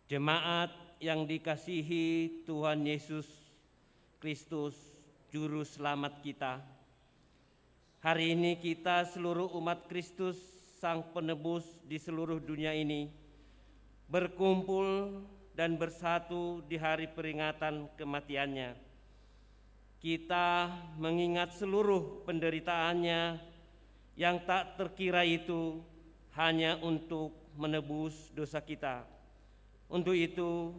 Jemaat yang dikasihi Tuhan Yesus Kristus, Juru Selamat kita, hari ini kita seluruh umat Kristus, Sang Penebus di seluruh dunia ini, berkumpul dan bersatu di hari peringatan kematiannya. Kita mengingat seluruh penderitaannya yang tak terkira itu hanya untuk menebus dosa kita. Untuk itu,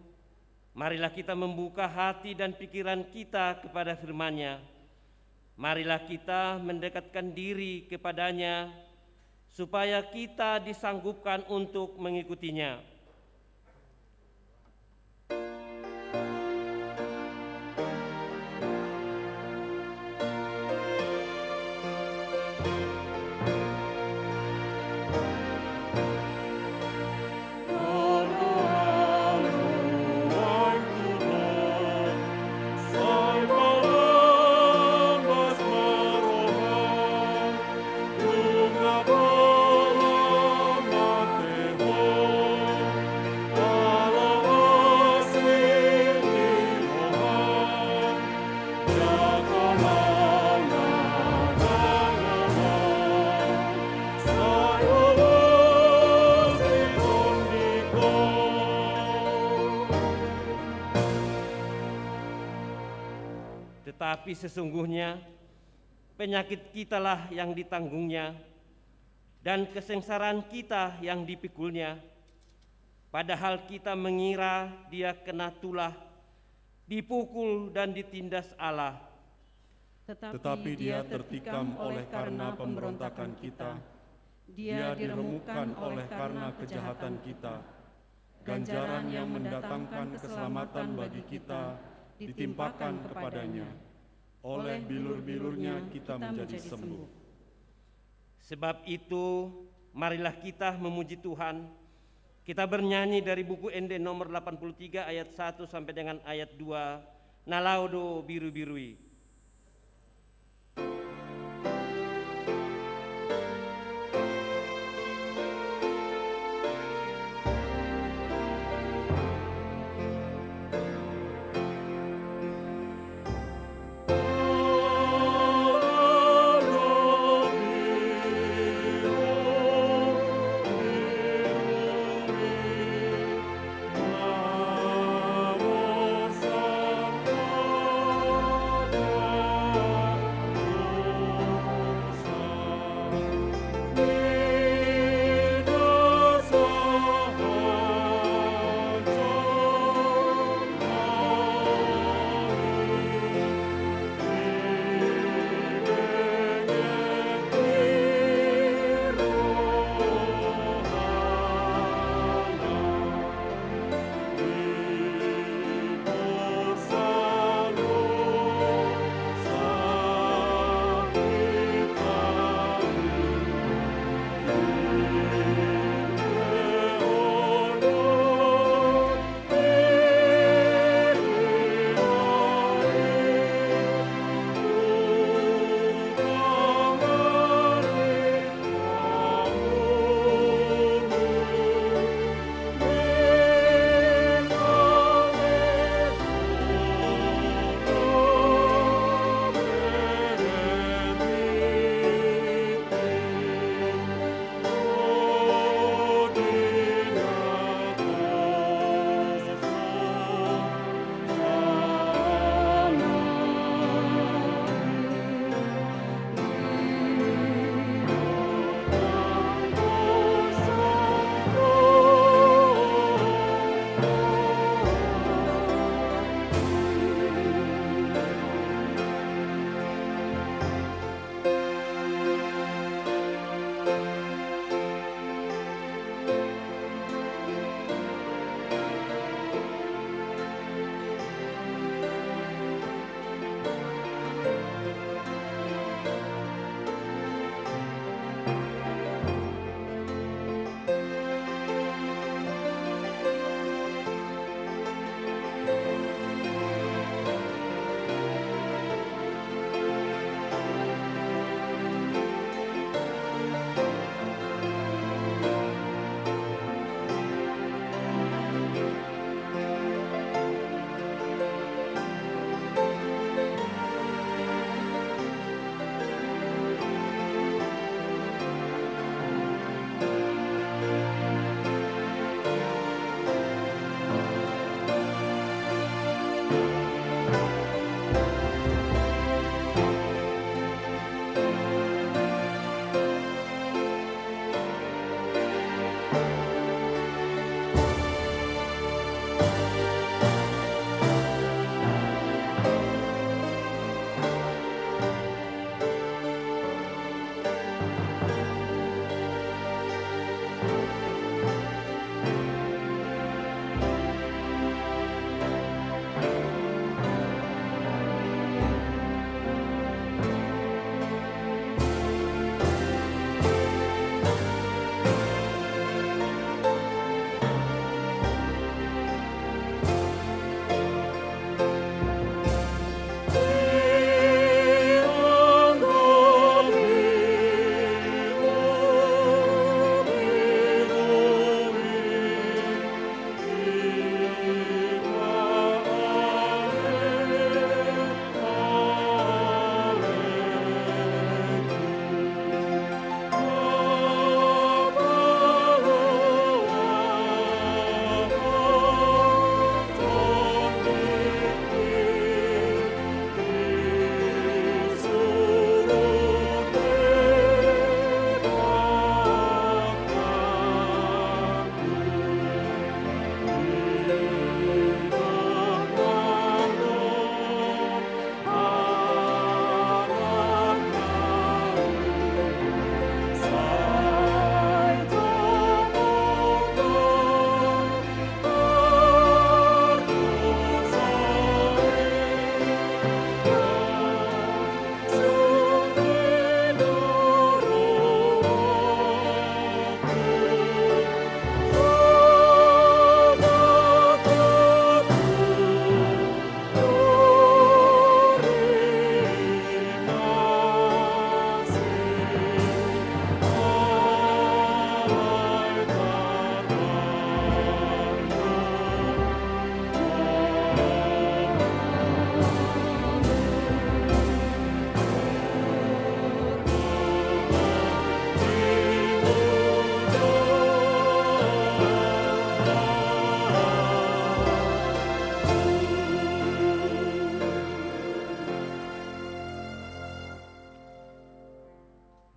marilah kita membuka hati dan pikiran kita kepada firman-Nya. Marilah kita mendekatkan diri kepadanya, supaya kita disanggupkan untuk mengikutinya. Tetapi sesungguhnya penyakit kitalah yang ditanggungnya, dan kesengsaraan kita yang dipikulnya. Padahal kita mengira dia kena tulah, dipukul dan ditindas Allah. Tetapi dia tertikam oleh karena pemberontakan kita, dia diremukkan oleh karena kejahatan kita. Ganjaran yang mendatangkan keselamatan bagi kita ditimpakan kepadanya. Oleh bilur-bilurnya kita menjadi sembuh. Sebab itu, marilah kita memuji Tuhan. Kita bernyanyi dari buku ND nomor 83 ayat 1 sampai dengan ayat 2, Nalaudo biru-birui.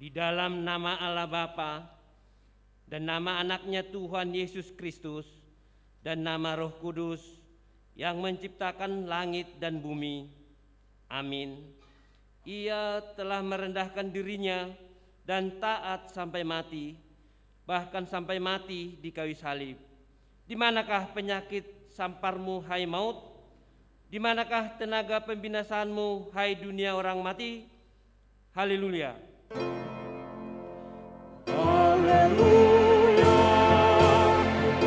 Di dalam nama Allah Bapa dan nama anaknya Tuhan Yesus Kristus dan nama Roh Kudus yang menciptakan langit dan bumi. Amin. Ia telah merendahkan dirinya dan taat sampai mati, bahkan sampai mati di kayu salib. Di manakah penyakit samparmu, hai maut? Di manakah tenaga pembinasaanmu, hai dunia orang mati? Haleluya. Haleluya,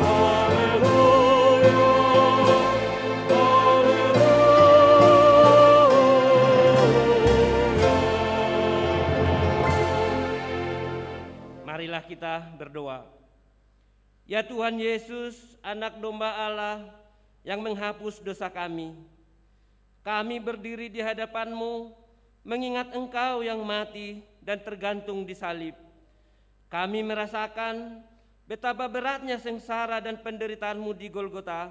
haleluya, haleluya. Marilah kita berdoa. Ya Tuhan Yesus, anak domba Allah yang menghapus dosa kami, kami berdiri di hadapan-Mu mengingat Engkau yang mati dan tergantung di salib. Kami merasakan betapa beratnya sengsara dan penderitaan-Mu di Golgota.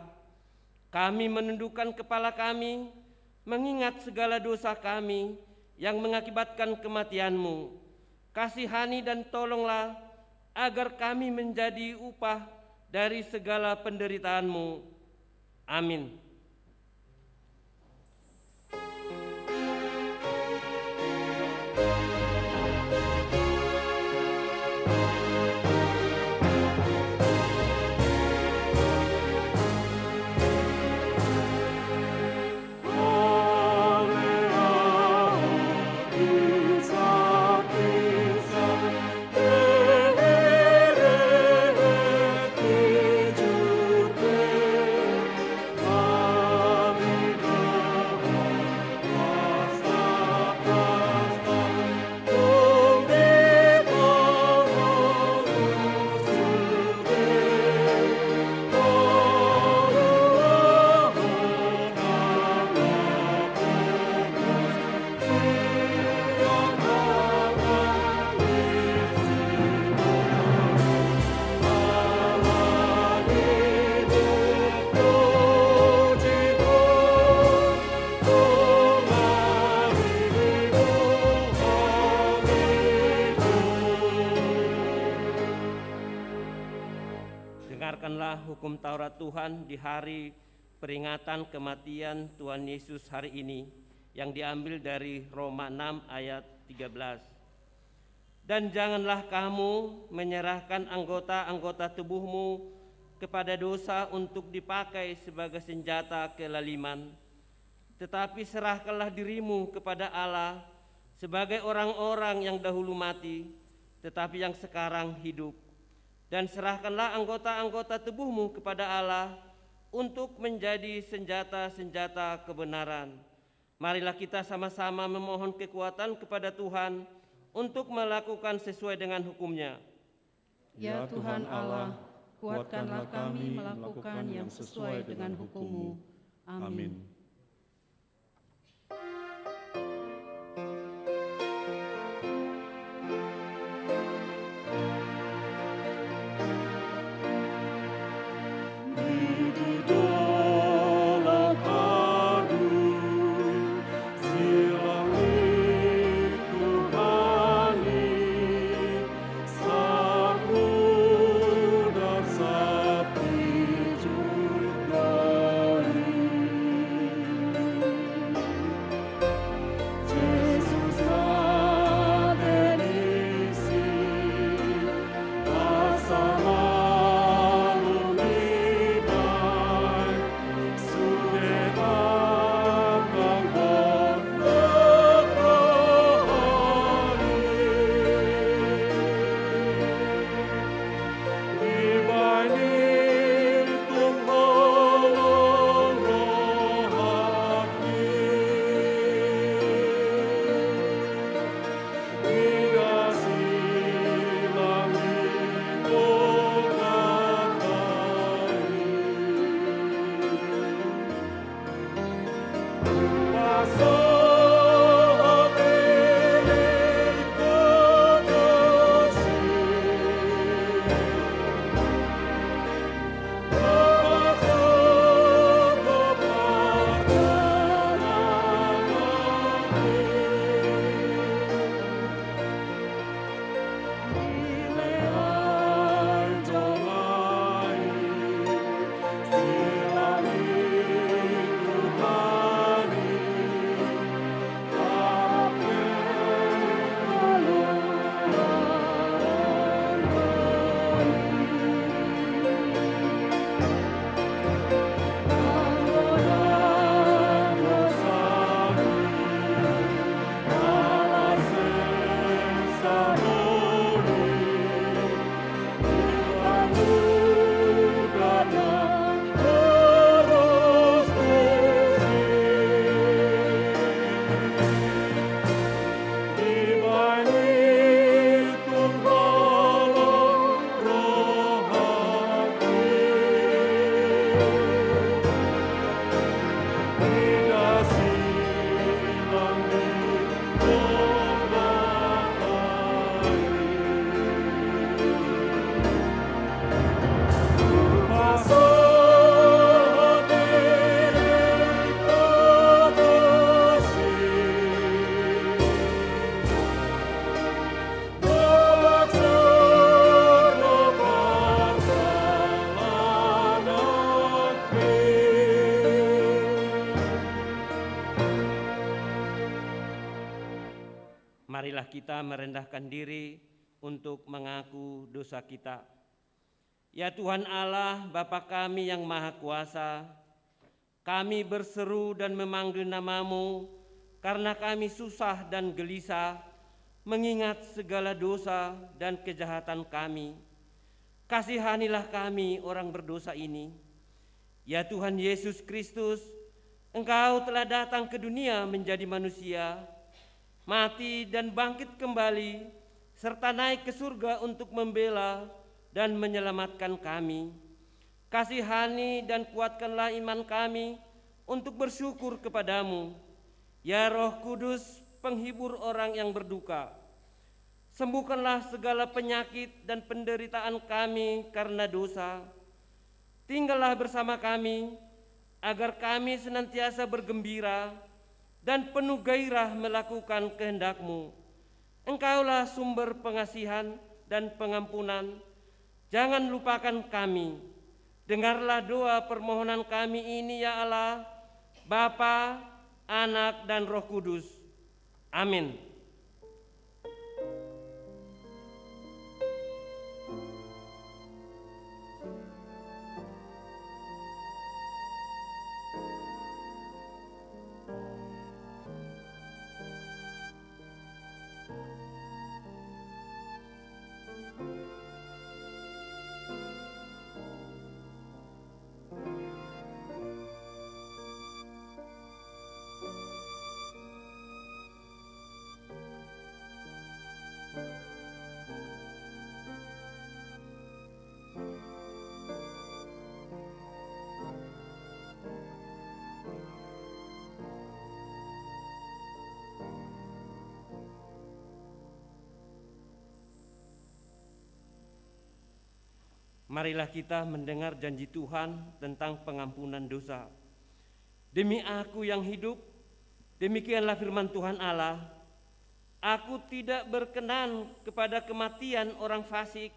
Kami menundukkan kepala kami mengingat segala dosa kami yang mengakibatkan kematian-Mu. Kasihani dan tolonglah agar kami menjadi upah dari segala penderitaan-Mu. Amin. Dengarkanlah hukum Taurat Tuhan di hari peringatan kematian Tuhan Yesus hari ini yang diambil dari Roma 6 ayat 13. Dan janganlah kamu menyerahkan anggota-anggota tubuhmu kepada dosa untuk dipakai sebagai senjata kelaliman, tetapi serahkanlah dirimu kepada Allah sebagai orang-orang yang dahulu mati, tetapi yang sekarang hidup. Dan serahkanlah anggota-anggota tubuhmu kepada Allah untuk menjadi senjata-senjata kebenaran. Marilah kita sama-sama memohon kekuatan kepada Tuhan untuk melakukan sesuai dengan hukum-Nya. Ya Tuhan Allah, kuatkanlah kami melakukan yang sesuai dengan hukum-Mu. Amin. Marilah kita merendahkan diri untuk mengaku dosa kita. Ya Tuhan Allah, Bapa kami yang Maha Kuasa, kami berseru dan memanggil nama-Mu karena kami susah dan gelisah mengingat segala dosa dan kejahatan kami. Kasihanilah kami orang berdosa ini. Ya Tuhan Yesus Kristus, Engkau telah datang ke dunia menjadi manusia, mati dan bangkit kembali, serta naik ke surga untuk membela dan menyelamatkan kami. Kasihani dan kuatkanlah iman kami untuk bersyukur kepadamu. Ya Roh Kudus, penghibur orang yang berduka, sembuhkanlah segala penyakit dan penderitaan kami karena dosa. Tinggallah bersama kami, agar kami senantiasa bergembira dan penuh gairah melakukan kehendak-Mu. Engkaulah sumber pengasihan dan pengampunan. Jangan lupakan kami. Dengarlah doa permohonan kami ini ya Allah, Bapa, Anak, dan Roh Kudus. Amin. Marilah kita mendengar janji Tuhan tentang pengampunan dosa. Demi Aku yang hidup, demikianlah firman Tuhan Allah, Aku tidak berkenan kepada kematian orang fasik,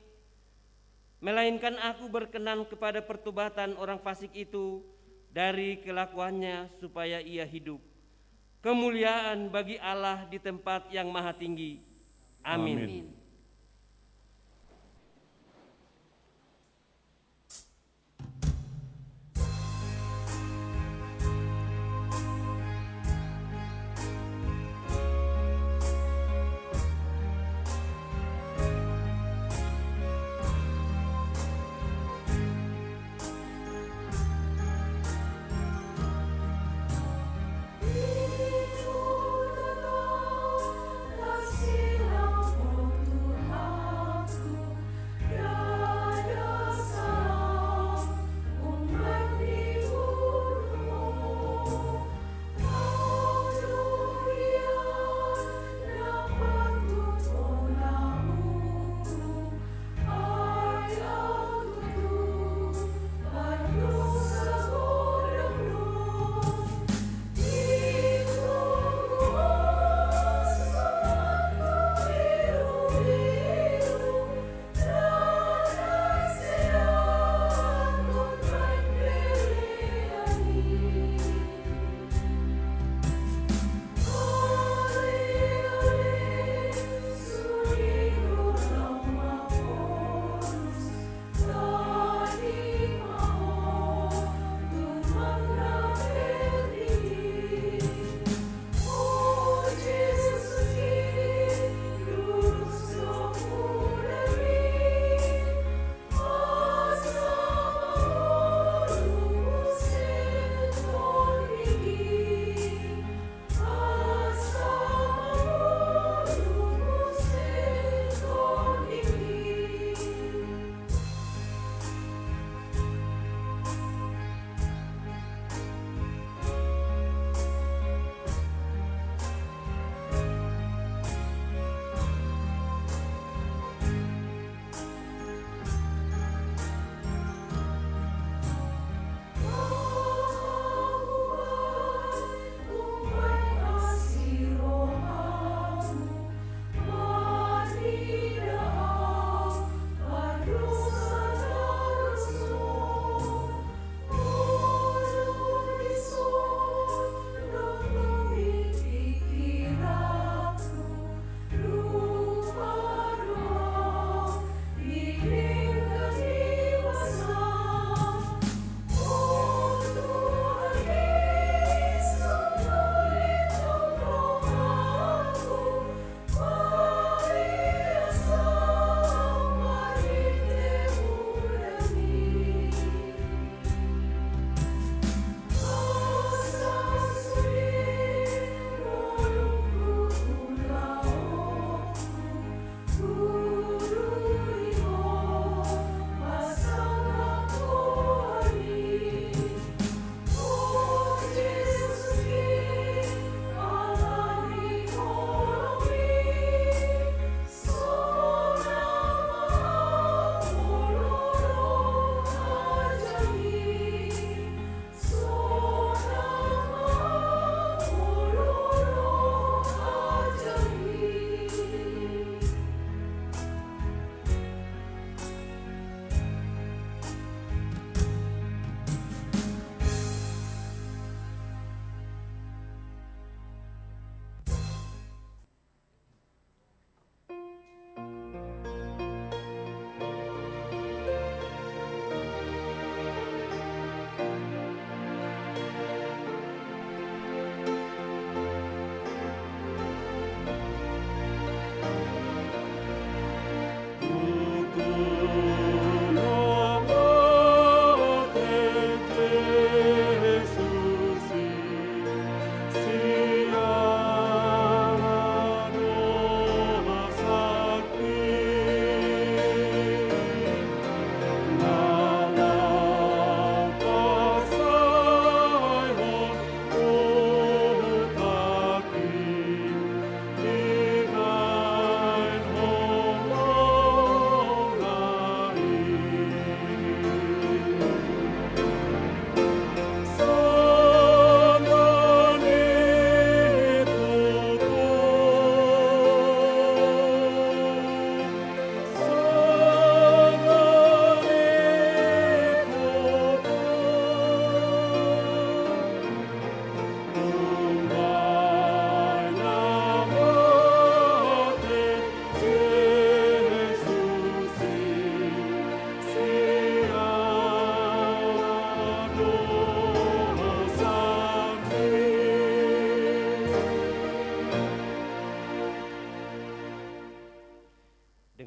melainkan Aku berkenan kepada pertobatan orang fasik itu dari kelakuannya supaya ia hidup. Kemuliaan bagi Allah di tempat yang maha tinggi. Amin. Amin. Kasih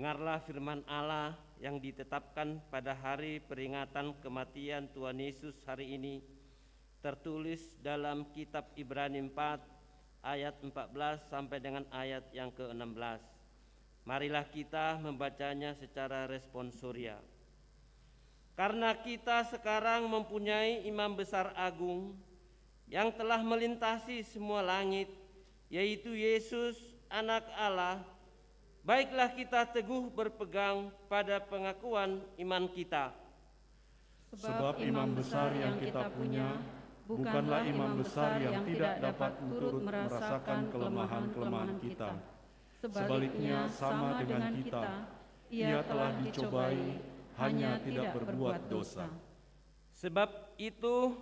Dengarlah firman Allah yang ditetapkan pada hari peringatan kematian Tuhan Yesus hari ini, tertulis dalam kitab Ibrani 4 ayat 14 sampai dengan ayat yang ke-16. Marilah kita membacanya secara responsoria. Karena kita sekarang mempunyai imam besar agung yang telah melintasi semua langit, yaitu Yesus, Anak Allah, baiklah kita teguh berpegang pada pengakuan iman kita. Sebab imam besar yang kita punya bukanlah imam besar yang tidak dapat turut merasakan kelemahan-kelemahan kita. Sebaliknya sama dengan kita, ia telah dicobai, hanya tidak berbuat dosa. Sebab itu,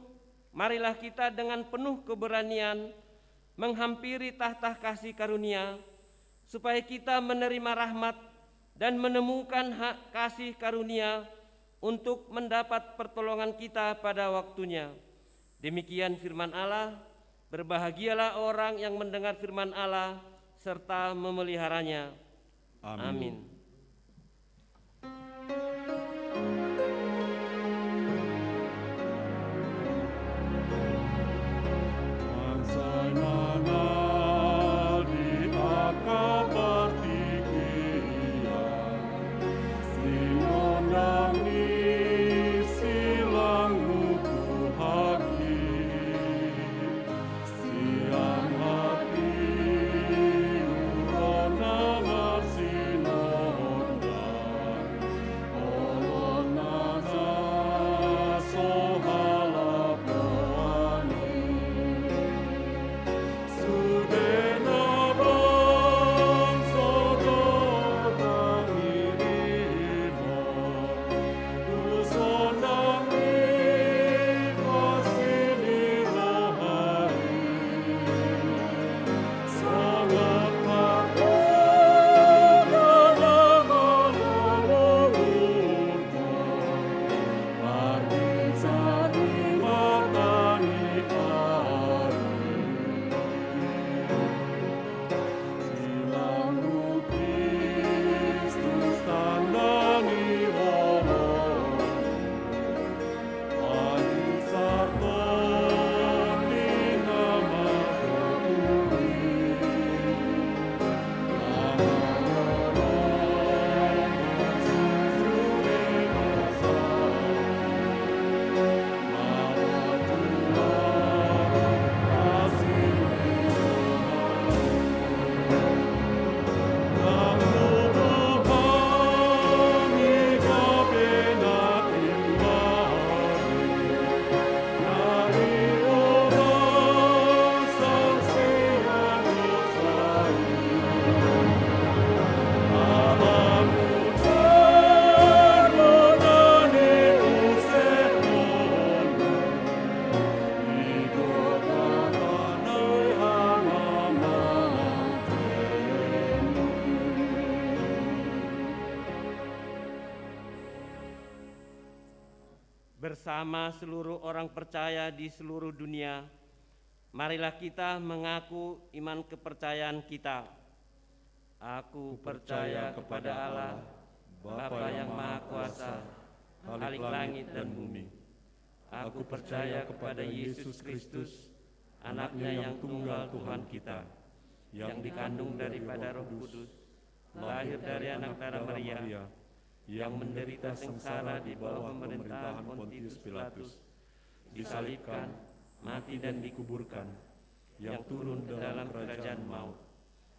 marilah kita dengan penuh keberanian menghampiri tahta kasih karunia, supaya kita menerima rahmat dan menemukan hak kasih karunia untuk mendapat pertolongan kita pada waktunya. Demikian firman Allah, berbahagialah orang yang mendengar firman Allah serta memeliharanya. Amin. Bersama seluruh orang percaya di seluruh dunia, marilah kita mengaku iman kepercayaan kita. Aku percaya kepada Allah, Bapa yang Maha Kuasa, Khalik langit dan bumi. Aku percaya kepada Yesus Kristus, Anaknya yang tunggal Tuhan kita, yang dikandung daripada Roh Kudus, lahir dari anak darah Maria, yang menderita sengsara di bawah pemerintahan Pontius Pilatus, disalibkan, mati dan dikuburkan, yang turun ke dalam kerajaan maut.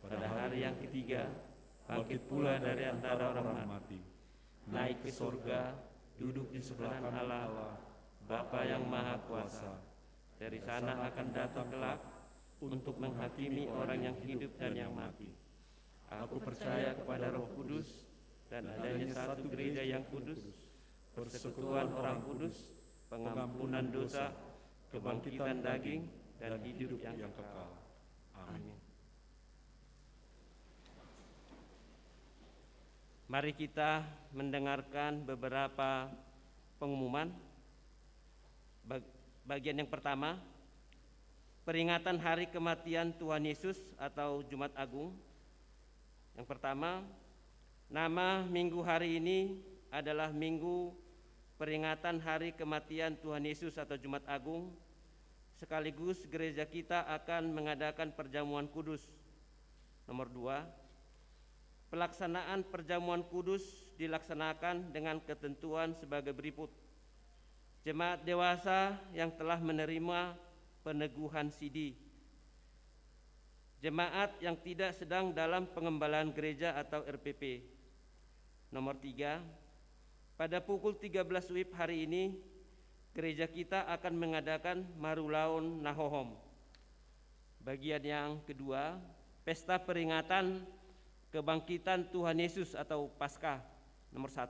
Pada hari yang ketiga, bangkit pula dari antara orang mati, naik ke sorga, duduk di sebelah kanan Allah, Bapa yang Maha Kuasa. Dari sana akan datang kelak untuk menghakimi orang yang hidup dan yang mati. Aku percaya kepada Roh Kudus, dan adanya satu gereja yang kudus, persekutuan orang kudus, pengampunan dosa, kebangkitan daging, dan hidup yang kekal. Amin. Mari kita mendengarkan beberapa pengumuman. Bagian yang pertama, peringatan hari kematian Tuhan Yesus atau Jumat Agung. Yang pertama, Nama minggu hari ini adalah Minggu peringatan hari kematian Tuhan Yesus atau Jumat Agung. Sekaligus gereja kita akan mengadakan perjamuan kudus. Nomor 2, pelaksanaan perjamuan kudus dilaksanakan dengan ketentuan sebagai berikut. Jemaat dewasa yang telah menerima peneguhan sidi. Jemaat yang tidak sedang dalam pengembalaan gereja atau RPP. Nomor 3, pada pukul 13 WIB hari ini, gereja kita akan mengadakan Marulaun Nahohom. Bagian yang kedua, pesta peringatan kebangkitan Tuhan Yesus atau Paskah. Nomor 1,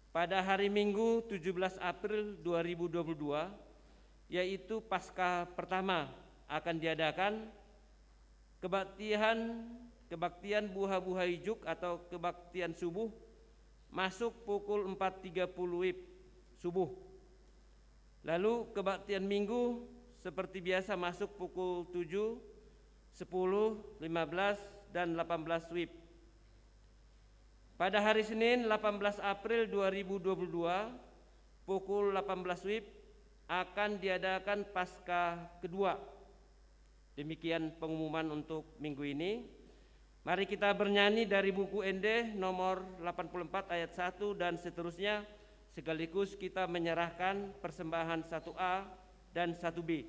pada hari Minggu 17 April 2022, yaitu Paskah pertama, akan diadakan kebaktian buha-buha ijuk atau kebaktian subuh masuk pukul 4.30 WIB subuh. Lalu kebaktian minggu seperti biasa masuk pukul 7, 10, 15 dan 18 WIB. Pada hari Senin 18 April 2022 pukul 18 WIB akan diadakan Paskah kedua. Demikian pengumuman untuk minggu ini. Mari kita bernyanyi dari buku ND nomor 84 ayat 1 dan seterusnya, sekaligus kita menyerahkan persembahan 1A dan 1B.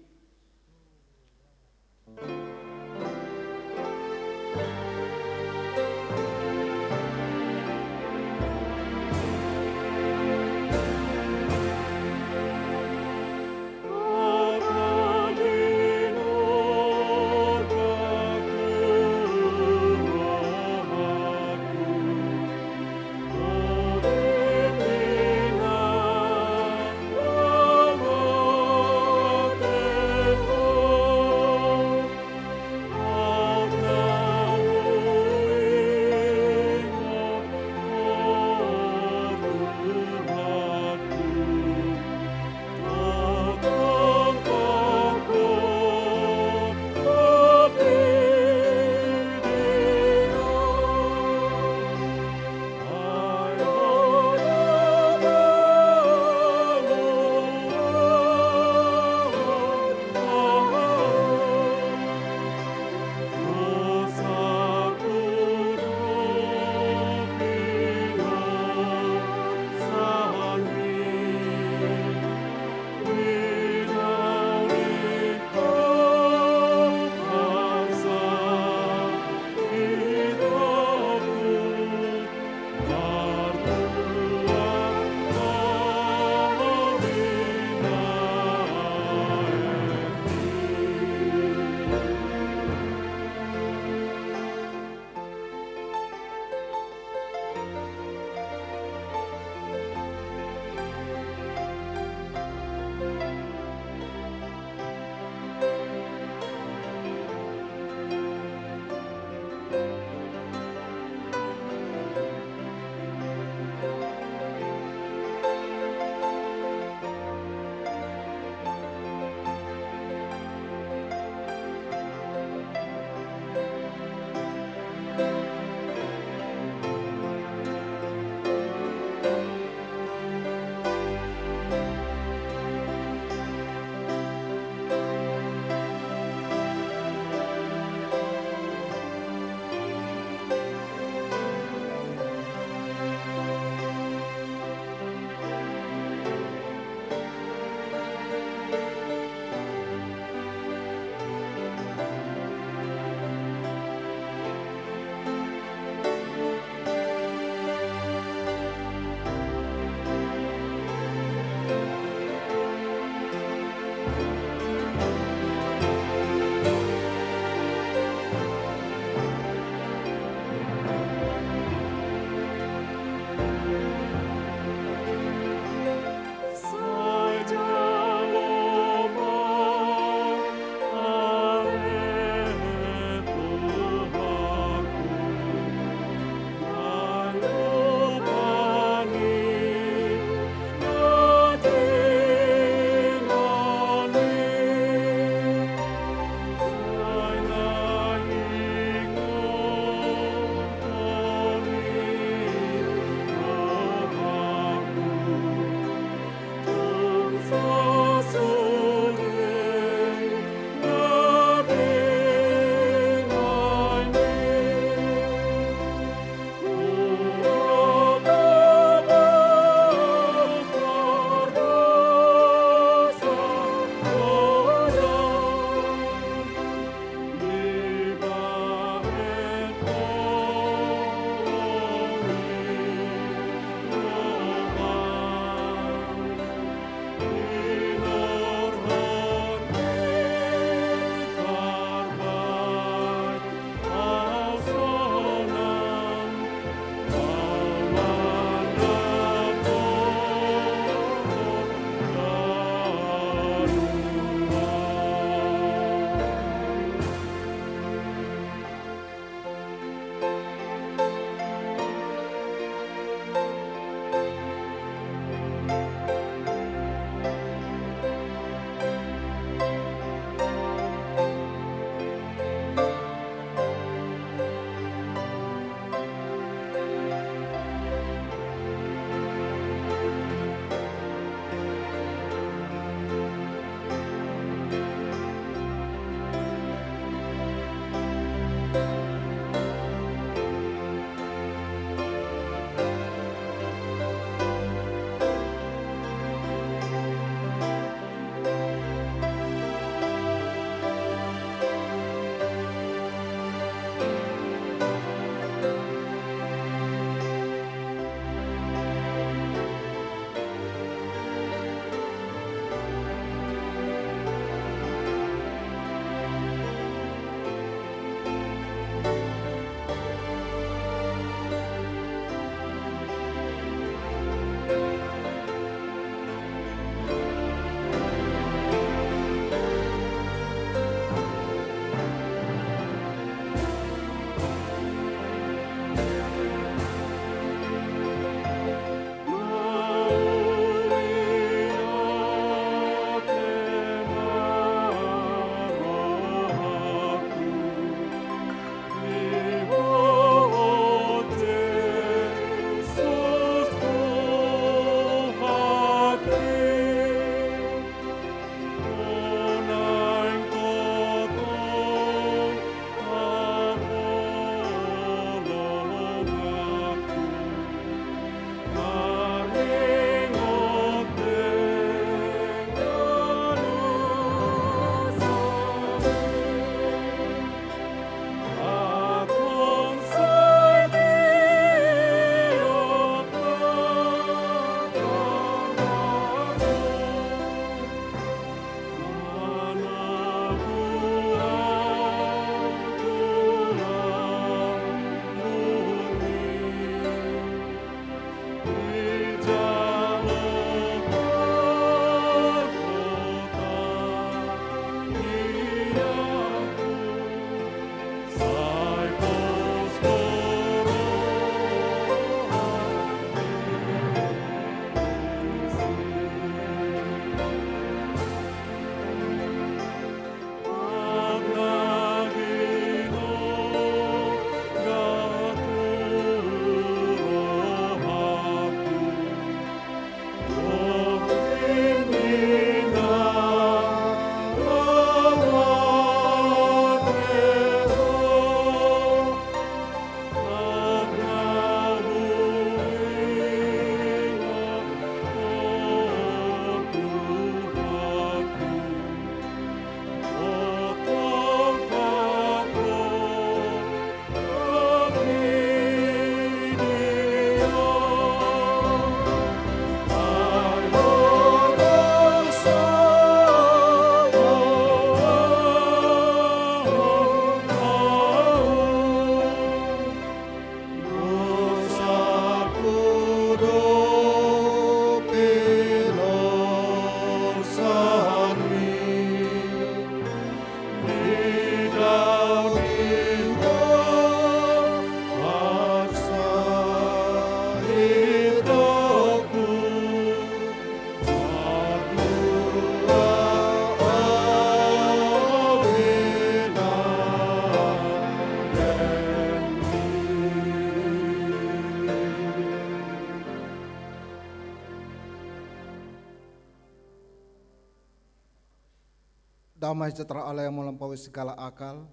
Damai sejahtera Allah yang melampaui segala akal,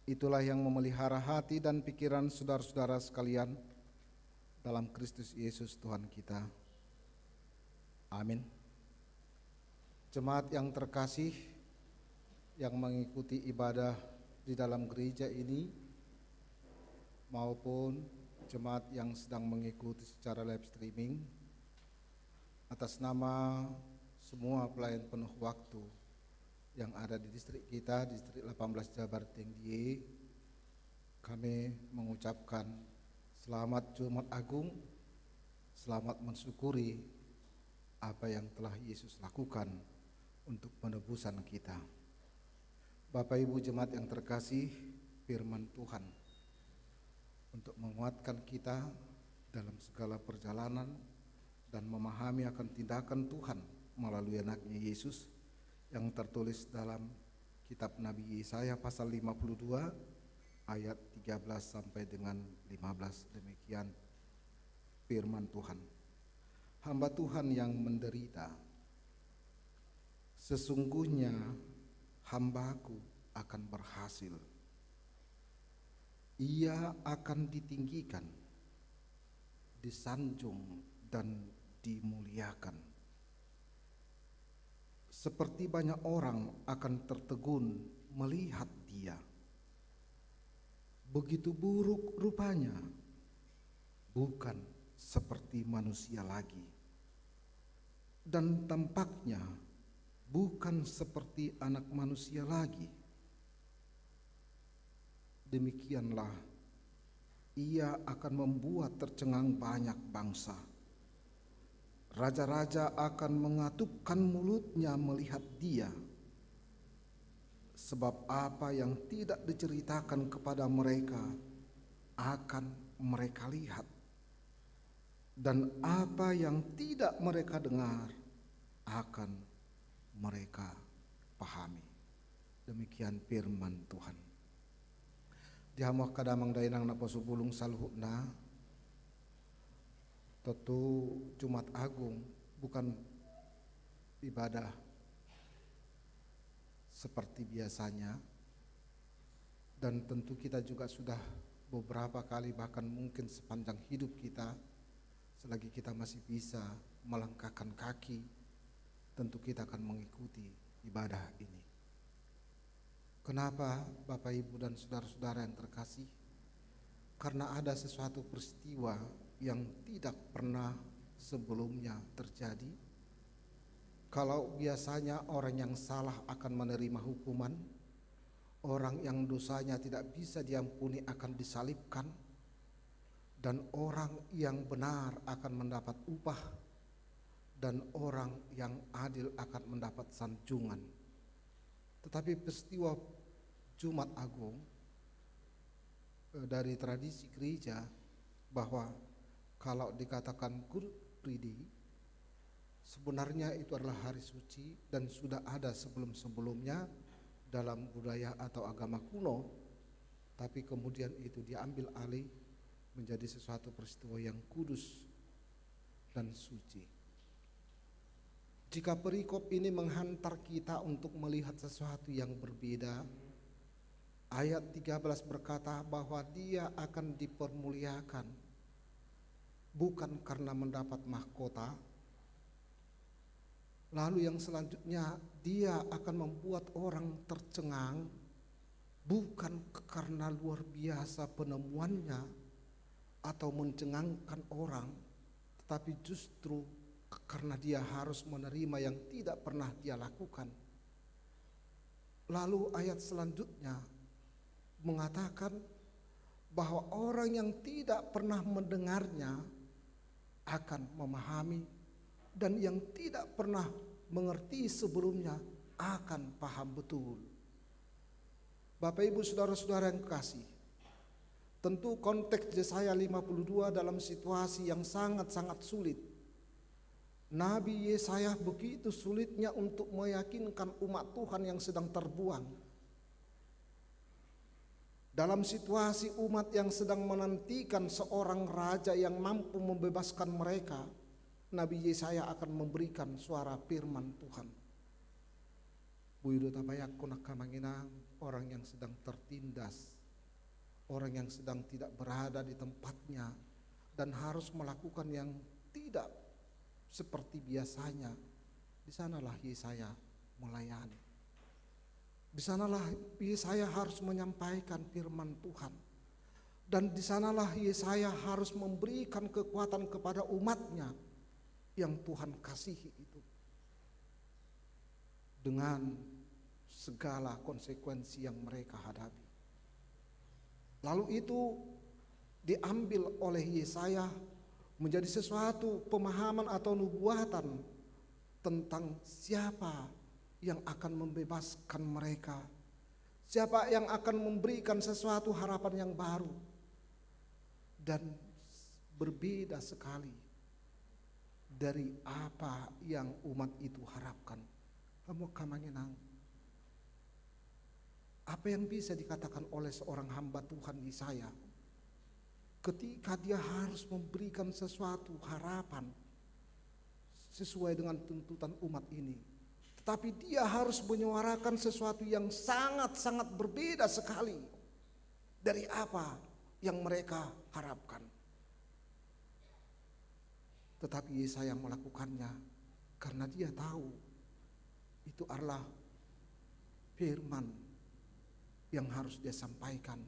itulah yang memelihara hati dan pikiran saudara-saudara sekalian dalam Kristus Yesus Tuhan kita. Amin. Jemaat yang terkasih yang mengikuti ibadah di dalam gereja ini maupun jemaat yang sedang mengikuti secara live streaming, atas nama semua pelayan penuh waktu yang ada di distrik kita, distrik 18 Jabar Tinggi, kami mengucapkan selamat Jumat Agung, selamat mensyukuri apa yang telah Yesus lakukan untuk penebusan kita. Bapak Ibu jemaat yang terkasih, firman Tuhan untuk menguatkan kita dalam segala perjalanan dan memahami akan tindakan Tuhan melalui anaknya Yesus yang tertulis dalam kitab Nabi Yesaya pasal 52 ayat 13 sampai dengan 15. Demikian firman Tuhan. Hamba Tuhan yang menderita, sesungguhnya hambaku akan berhasil. Ia akan ditinggikan, disanjung dan dimuliakan. Seperti banyak orang akan tertegun melihat dia. Begitu buruk rupanya, bukan seperti manusia lagi. Dan tampaknya bukan seperti anak manusia lagi. Demikianlah ia akan membuat tercengang banyak bangsa. Raja-raja akan mengatupkan mulutnya melihat dia, sebab apa yang tidak diceritakan kepada mereka akan mereka lihat, dan apa yang tidak mereka dengar akan mereka pahami. Demikian firman Tuhan. Dihamuh kadamang dainang naposubulung saluhna. Tentu Jumat Agung bukan ibadah seperti biasanya, dan tentu kita juga sudah beberapa kali bahkan mungkin sepanjang hidup kita, selagi kita masih bisa melangkahkan kaki, tentu kita akan mengikuti ibadah ini. Kenapa Bapak Ibu dan saudara-saudara yang terkasih? Karena ada sesuatu peristiwa yang tidak pernah sebelumnya terjadi. Kalau biasanya orang yang salah akan menerima hukuman, orang yang dosanya tidak bisa diampuni akan disalibkan, dan orang yang benar akan mendapat upah, dan orang yang adil akan mendapat sanjungan. Tetapi peristiwa Jumat Agung dari tradisi gereja bahwa kalau dikatakan Good Friday, sebenarnya itu adalah hari suci dan sudah ada sebelum-sebelumnya dalam budaya atau agama kuno, tapi kemudian itu diambil alih menjadi sesuatu peristiwa yang kudus dan suci. Jika perikop ini menghantar kita untuk melihat sesuatu yang berbeda, ayat 13 berkata bahwa dia akan dipermuliakan bukan karena mendapat mahkota. Lalu yang selanjutnya, dia akan membuat orang tercengang bukan karena luar biasa penemuannya atau mencengangkan orang, tetapi justru karena dia harus menerima yang tidak pernah dia lakukan. Lalu ayat selanjutnya mengatakan bahwa orang yang tidak pernah mendengarnya akan memahami, dan yang tidak pernah mengerti sebelumnya akan paham betul. Bapak Ibu saudara-saudara yang kasih, tentu konteks Yesaya 52 dalam situasi yang sangat-sangat sulit. Nabi Yesaya begitu sulitnya untuk meyakinkan umat Tuhan yang sedang terbuang. Dalam situasi umat yang sedang menantikan seorang raja yang mampu membebaskan mereka, Nabi Yesaya akan memberikan suara firman Tuhan. Puido tapayak kunak kamanginang, orang yang sedang tertindas, orang yang sedang tidak berada di tempatnya dan harus melakukan yang tidak seperti biasanya. Di sanalah Yesaya melayani. Di sanalah Yesaya harus menyampaikan firman Tuhan. Dan di sanalah Yesaya harus memberikan kekuatan kepada umatnya yang Tuhan kasihi itu. Dengan segala konsekuensi yang mereka hadapi. Lalu itu diambil oleh Yesaya menjadi sesuatu pemahaman atau nubuatan tentang siapa yang akan membebaskan mereka, siapa yang akan memberikan sesuatu harapan yang baru. Dan berbeda sekali dari apa yang umat itu harapkan. Kamu kamanginang, apa yang bisa dikatakan oleh seorang hamba Tuhan Yesaya ketika dia harus memberikan sesuatu harapan sesuai dengan tuntutan umat ini, tetapi dia harus menyuarakan sesuatu yang sangat-sangat berbeda sekali dari apa yang mereka harapkan. Tetapi Yesaya melakukannya karena dia tahu itu adalah firman yang harus dia sampaikan,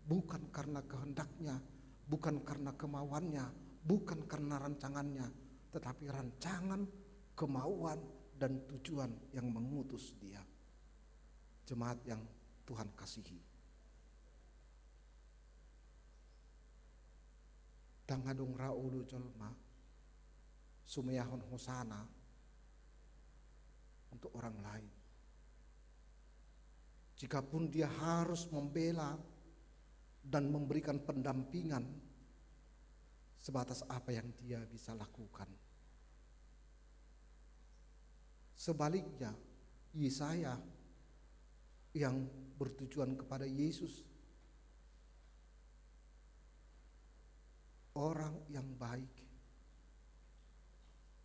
bukan karena kehendaknya, bukan karena kemauannya, bukan karena rancangannya, tetapi rancangan, kemauan, dan tujuan yang mengutus dia. Jemaat yang Tuhan kasihi, tangadung raulu jolma sumeyahon hosana untuk orang lain. Jikapun dia harus membela dan memberikan pendampingan sebatas apa yang dia bisa lakukan. Sebaliknya, Yesaya yang bertujuan kepada Yesus, orang yang baik,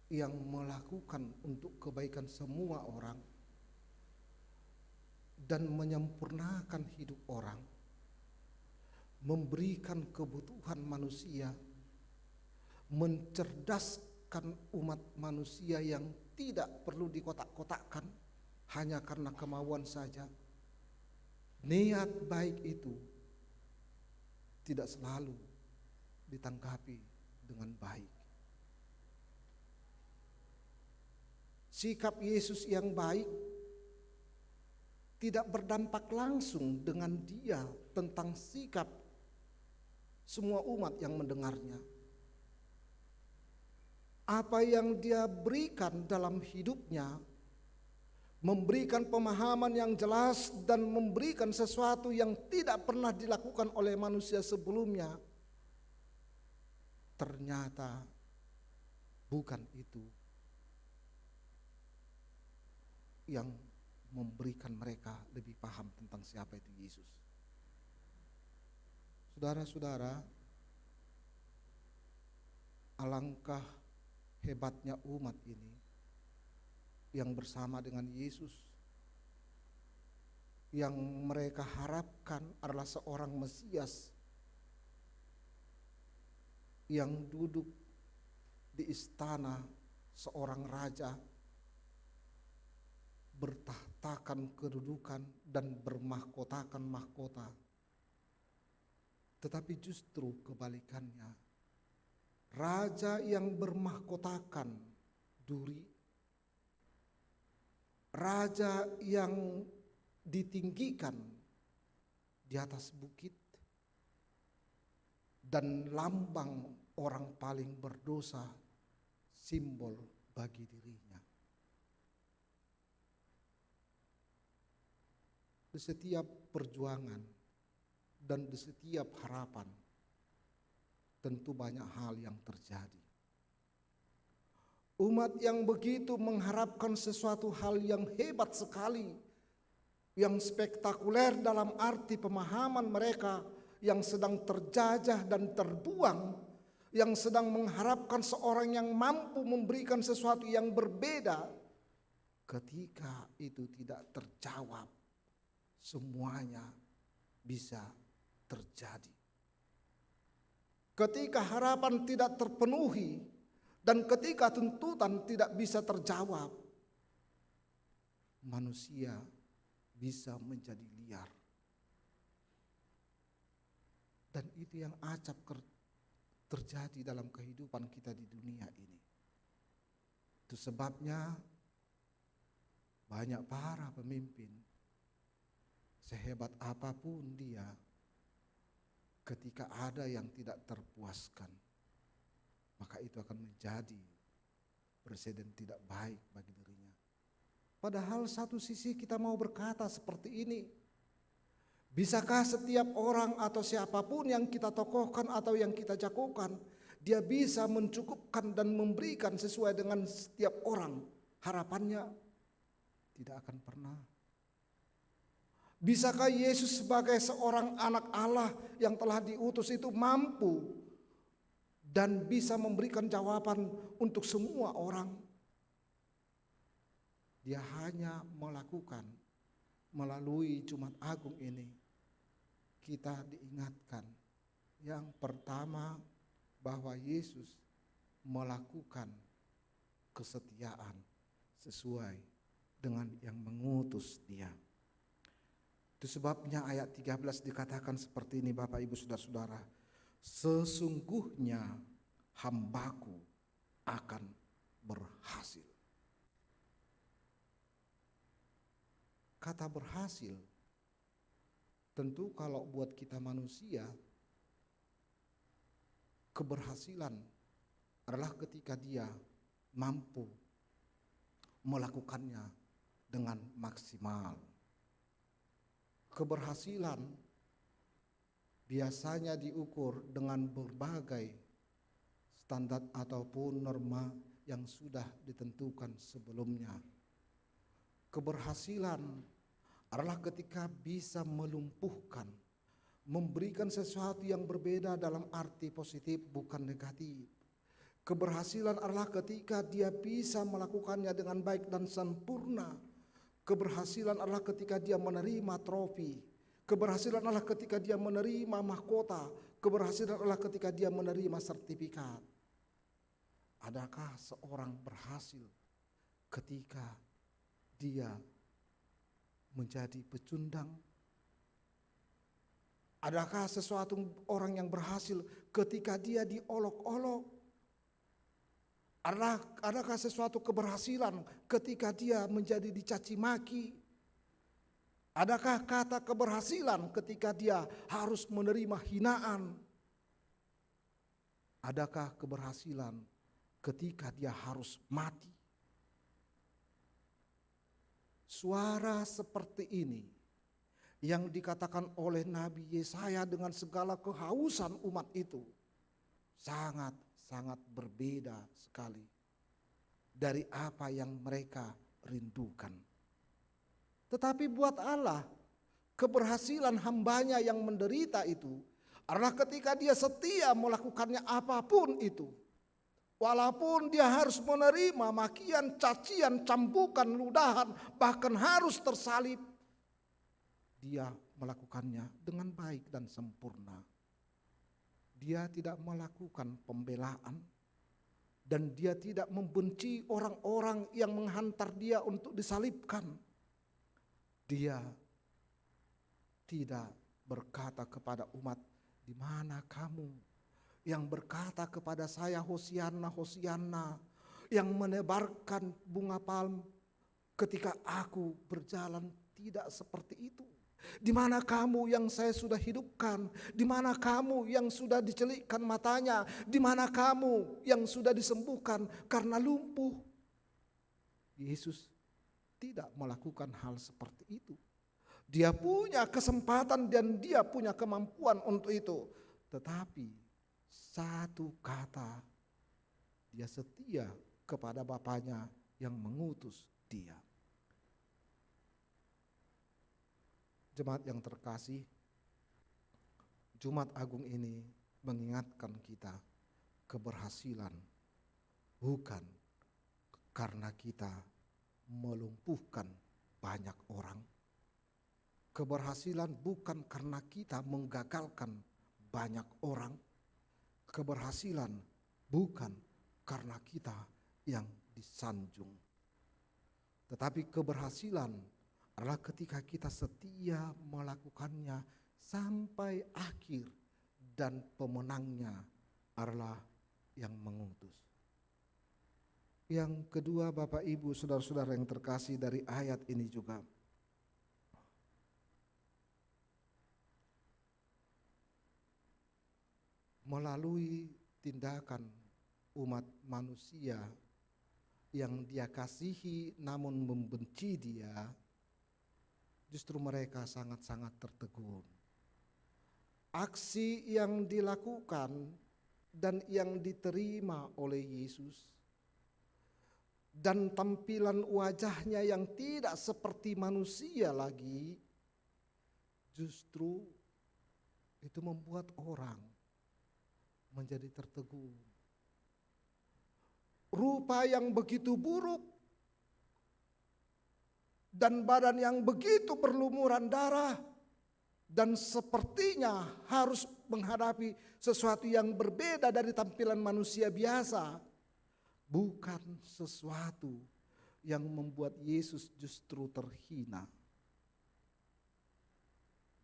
yang melakukan untuk kebaikan semua orang dan menyempurnakan hidup orang, memberikan kebutuhan manusia, mencerdaskan umat manusia yang tidak perlu dikotak-kotakkan hanya karena kemauan saja. Niat baik itu tidak selalu ditanggapi dengan baik. Sikap Yesus yang baik tidak berdampak langsung dengan dia tentang sikap semua umat yang mendengarnya. Apa yang dia berikan dalam hidupnya, memberikan pemahaman yang jelas dan memberikan sesuatu yang tidak pernah dilakukan oleh manusia sebelumnya, ternyata bukan itu yang memberikan mereka lebih paham tentang siapa itu Yesus. Saudara-saudara, alangkah hebatnya umat ini yang bersama dengan Yesus, yang mereka harapkan adalah seorang Mesias yang duduk di istana seorang raja, bertahtakan kedudukan dan bermahkotakan mahkota. Tetapi justru kebalikannya, raja yang bermahkotakan duri, raja yang ditinggikan di atas bukit, dan lambang orang paling berdosa, simbol bagi dirinya. Di setiap perjuangan dan di setiap harapan tentu banyak hal yang terjadi. Umat yang begitu mengharapkan sesuatu hal yang hebat sekali, yang spektakuler dalam arti pemahaman mereka yang sedang terjajah dan terbuang, yang sedang mengharapkan seorang yang mampu memberikan sesuatu yang berbeda. ketika itu tidak terjawab, semuanya bisa terjadi. Ketika harapan tidak terpenuhi dan ketika tuntutan tidak bisa terjawab, manusia bisa menjadi liar. Dan itu yang acap terjadi dalam kehidupan kita di dunia ini. Itu sebabnya banyak para pemimpin, sehebat apapun dia, ketika ada yang tidak terpuaskan, maka itu akan menjadi presiden tidak baik bagi dirinya. Padahal satu sisi kita mau berkata seperti ini, bisakah setiap orang atau siapapun yang kita tokohkan atau yang kita jagokan, dia bisa mencukupkan dan memberikan sesuai dengan setiap orang? Harapannya tidak akan pernah. Bisakah Yesus sebagai seorang anak Allah yang telah diutus itu mampu dan bisa memberikan jawaban untuk semua orang? Dia hanya melakukan melalui Jumat Agung ini, kita diingatkan yang pertama bahwa Yesus melakukan kesetiaan sesuai dengan yang mengutus dia. Itu sebabnya ayat 13 dikatakan seperti ini, Bapak Ibu Saudara-saudara, sesungguhnya hambaku akan berhasil. Kata berhasil, tentu kalau buat kita manusia, keberhasilan adalah ketika dia mampu melakukannya dengan maksimal. Keberhasilan biasanya diukur dengan berbagai standar ataupun norma yang sudah ditentukan sebelumnya. Keberhasilan adalah ketika bisa melumpuhkan, memberikan sesuatu yang berbeda dalam arti positif bukan negatif. Keberhasilan adalah ketika dia bisa melakukannya dengan baik dan sempurna. Keberhasilan adalah ketika dia menerima trofi. Keberhasilan adalah ketika dia menerima mahkota. Keberhasilan adalah ketika dia menerima sertifikat. Adakah seorang berhasil ketika dia menjadi pecundang? Adakah sesuatu orang yang berhasil ketika dia diolok-olok? Adakah sesuatu keberhasilan ketika dia menjadi dicaci maki? Adakah kata keberhasilan ketika dia harus menerima hinaan? Adakah keberhasilan ketika dia harus mati? Suara seperti ini yang dikatakan oleh Nabi Yesaya dengan segala kehausan umat itu sangat berbeda sekali dari apa yang mereka rindukan. Tetapi buat Allah, keberhasilan hambanya yang menderita itu adalah ketika dia setia melakukannya apapun itu. Walaupun dia harus menerima makian, cacian, cambukan, ludahan, bahkan harus tersalib, dia melakukannya dengan baik dan sempurna. Dia tidak melakukan pembelaan dan dia tidak membenci orang-orang yang menghantar dia untuk disalibkan. Dia tidak berkata kepada umat, di mana kamu yang berkata kepada saya Hosianna, Hosianna, yang menebarkan bunga palm ketika aku berjalan? Tidak seperti itu. Di mana kamu yang saya sudah hidupkan? Di mana kamu yang sudah dicelikkan matanya? Di mana kamu yang sudah disembuhkan karena lumpuh? Yesus tidak melakukan hal seperti itu. Dia punya kesempatan dan dia punya kemampuan untuk itu. Tetapi satu kata, dia setia kepada Bapaknya yang mengutus dia. Jemaat yang terkasih, Jumat Agung ini mengingatkan kita keberhasilan bukan karena kita melumpuhkan banyak orang. Keberhasilan bukan karena kita menggagalkan banyak orang. Keberhasilan bukan karena kita yang disanjung. Tetapi keberhasilan adalah ketika kita setia melakukannya sampai akhir, dan pemenangnya adalah yang mengutus. Yang kedua, Bapak Ibu saudara-saudara yang terkasih, dari ayat ini juga melalui tindakan umat manusia yang dia kasihi namun membenci dia, justru mereka sangat-sangat tertegun. Aksi yang dilakukan dan yang diterima oleh Yesus, dan tampilan wajahnya yang tidak seperti manusia lagi, justru itu membuat orang menjadi tertegun. Rupa yang begitu buruk dan badan yang begitu berlumuran darah, dan sepertinya harus menghadapi sesuatu yang berbeda dari tampilan manusia biasa, bukan sesuatu yang membuat Yesus justru terhina.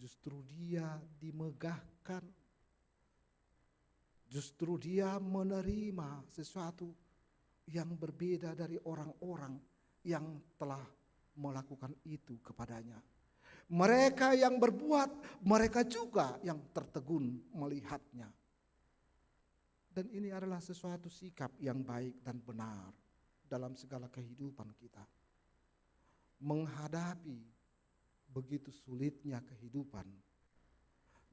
Justru dia dimegahkan. Justru dia menerima sesuatu yang berbeda dari orang-orang yang telah melakukan itu kepadanya. Mereka yang berbuat, mereka juga yang tertegun melihatnya. Dan ini adalah sesuatu sikap yang baik dan benar dalam segala kehidupan kita. Menghadapi begitu sulitnya kehidupan,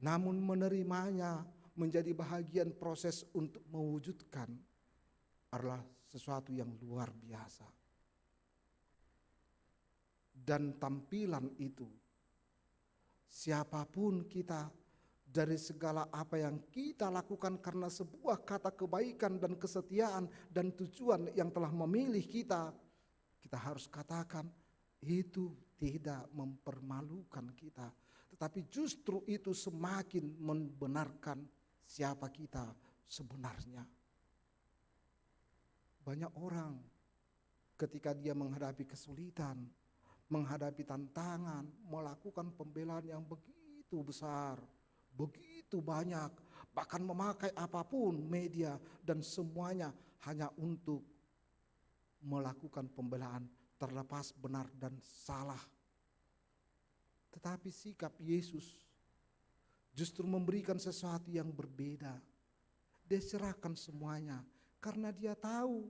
namun menerimanya menjadi bahagian proses untuk mewujudkan adalah sesuatu yang luar biasa. Dan tampilan itu, siapapun kita, dari segala apa yang kita lakukan karena sebuah kata kebaikan dan kesetiaan dan tujuan yang telah memilih kita, kita harus katakan itu tidak mempermalukan kita, tetapi justru itu semakin membenarkan siapa kita sebenarnya. Banyak orang ketika dia menghadapi kesulitan, menghadapi tantangan, melakukan pembelaan yang begitu besar, begitu banyak, bahkan memakai apapun media dan semuanya hanya untuk melakukan pembelaan terlepas benar dan salah. Tetapi sikap Yesus justru memberikan sesuatu yang berbeda. Dia serahkan semuanya karena dia tahu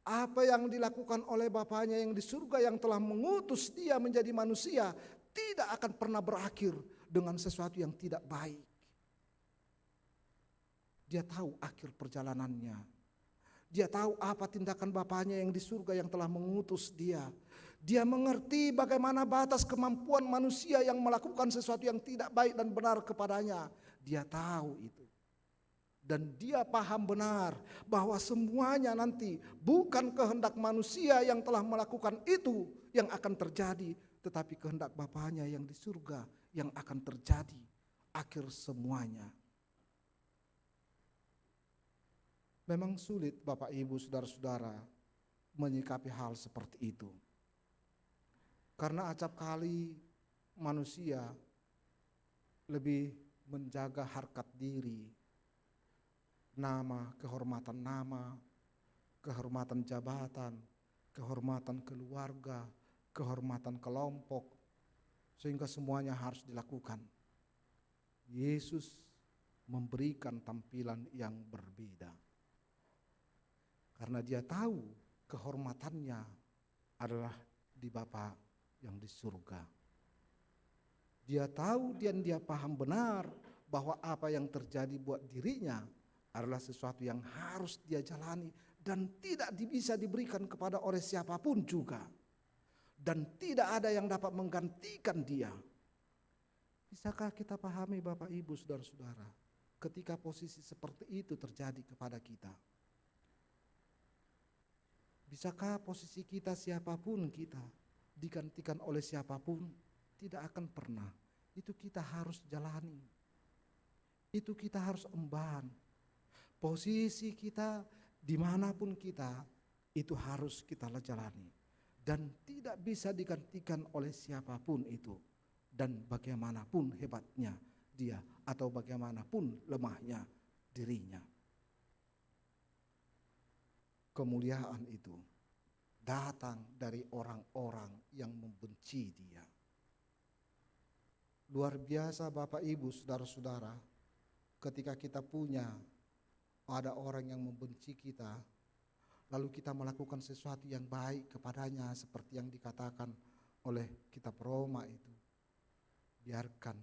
apa yang dilakukan oleh Bapaknya yang di surga yang telah mengutus dia menjadi manusia tidak akan pernah berakhir dengan sesuatu yang tidak baik. Dia tahu akhir perjalanannya. Dia tahu apa tindakan Bapaknya yang di surga yang telah mengutus dia. Dia mengerti bagaimana batas kemampuan manusia yang melakukan sesuatu yang tidak baik dan benar kepadanya. Dia tahu itu. Dan dia paham benar bahwa semuanya nanti bukan kehendak manusia yang telah melakukan itu yang akan terjadi, tetapi kehendak Bapaknya yang di surga yang akan terjadi akhir semuanya. Memang sulit Bapak Ibu saudara-saudara menyikapi hal seperti itu. Karena acap kali manusia lebih menjaga harkat diri, nama, kehormatan jabatan, kehormatan keluarga, kehormatan kelompok, sehingga semuanya harus dilakukan. Yesus memberikan tampilan yang berbeda. Karena dia tahu kehormatannya adalah di Bapa yang di surga. Dia tahu dan dia paham benar bahwa apa yang terjadi buat dirinya adalah sesuatu yang harus dia jalani dan tidak bisa diberikan kepada oleh siapapun juga. Dan tidak ada yang dapat menggantikan dia. Bisakah kita pahami Bapak Ibu saudara-saudara ketika posisi seperti itu terjadi kepada kita? Bisakah posisi kita, siapapun kita, digantikan oleh siapapun? Tidak akan pernah. Itu kita harus jalani. Itu kita harus emban. Posisi kita dimanapun kita, itu harus kita jalani. Dan tidak bisa digantikan oleh siapapun itu. Dan bagaimanapun hebatnya dia, atau bagaimanapun lemahnya dirinya. Kemuliaan itu datang dari orang-orang yang membenci dia. Luar biasa Bapak Ibu, saudara-saudara, ketika kita ada orang yang membenci kita, lalu kita melakukan sesuatu yang baik kepadanya seperti yang dikatakan oleh kitab Roma itu. Biarkan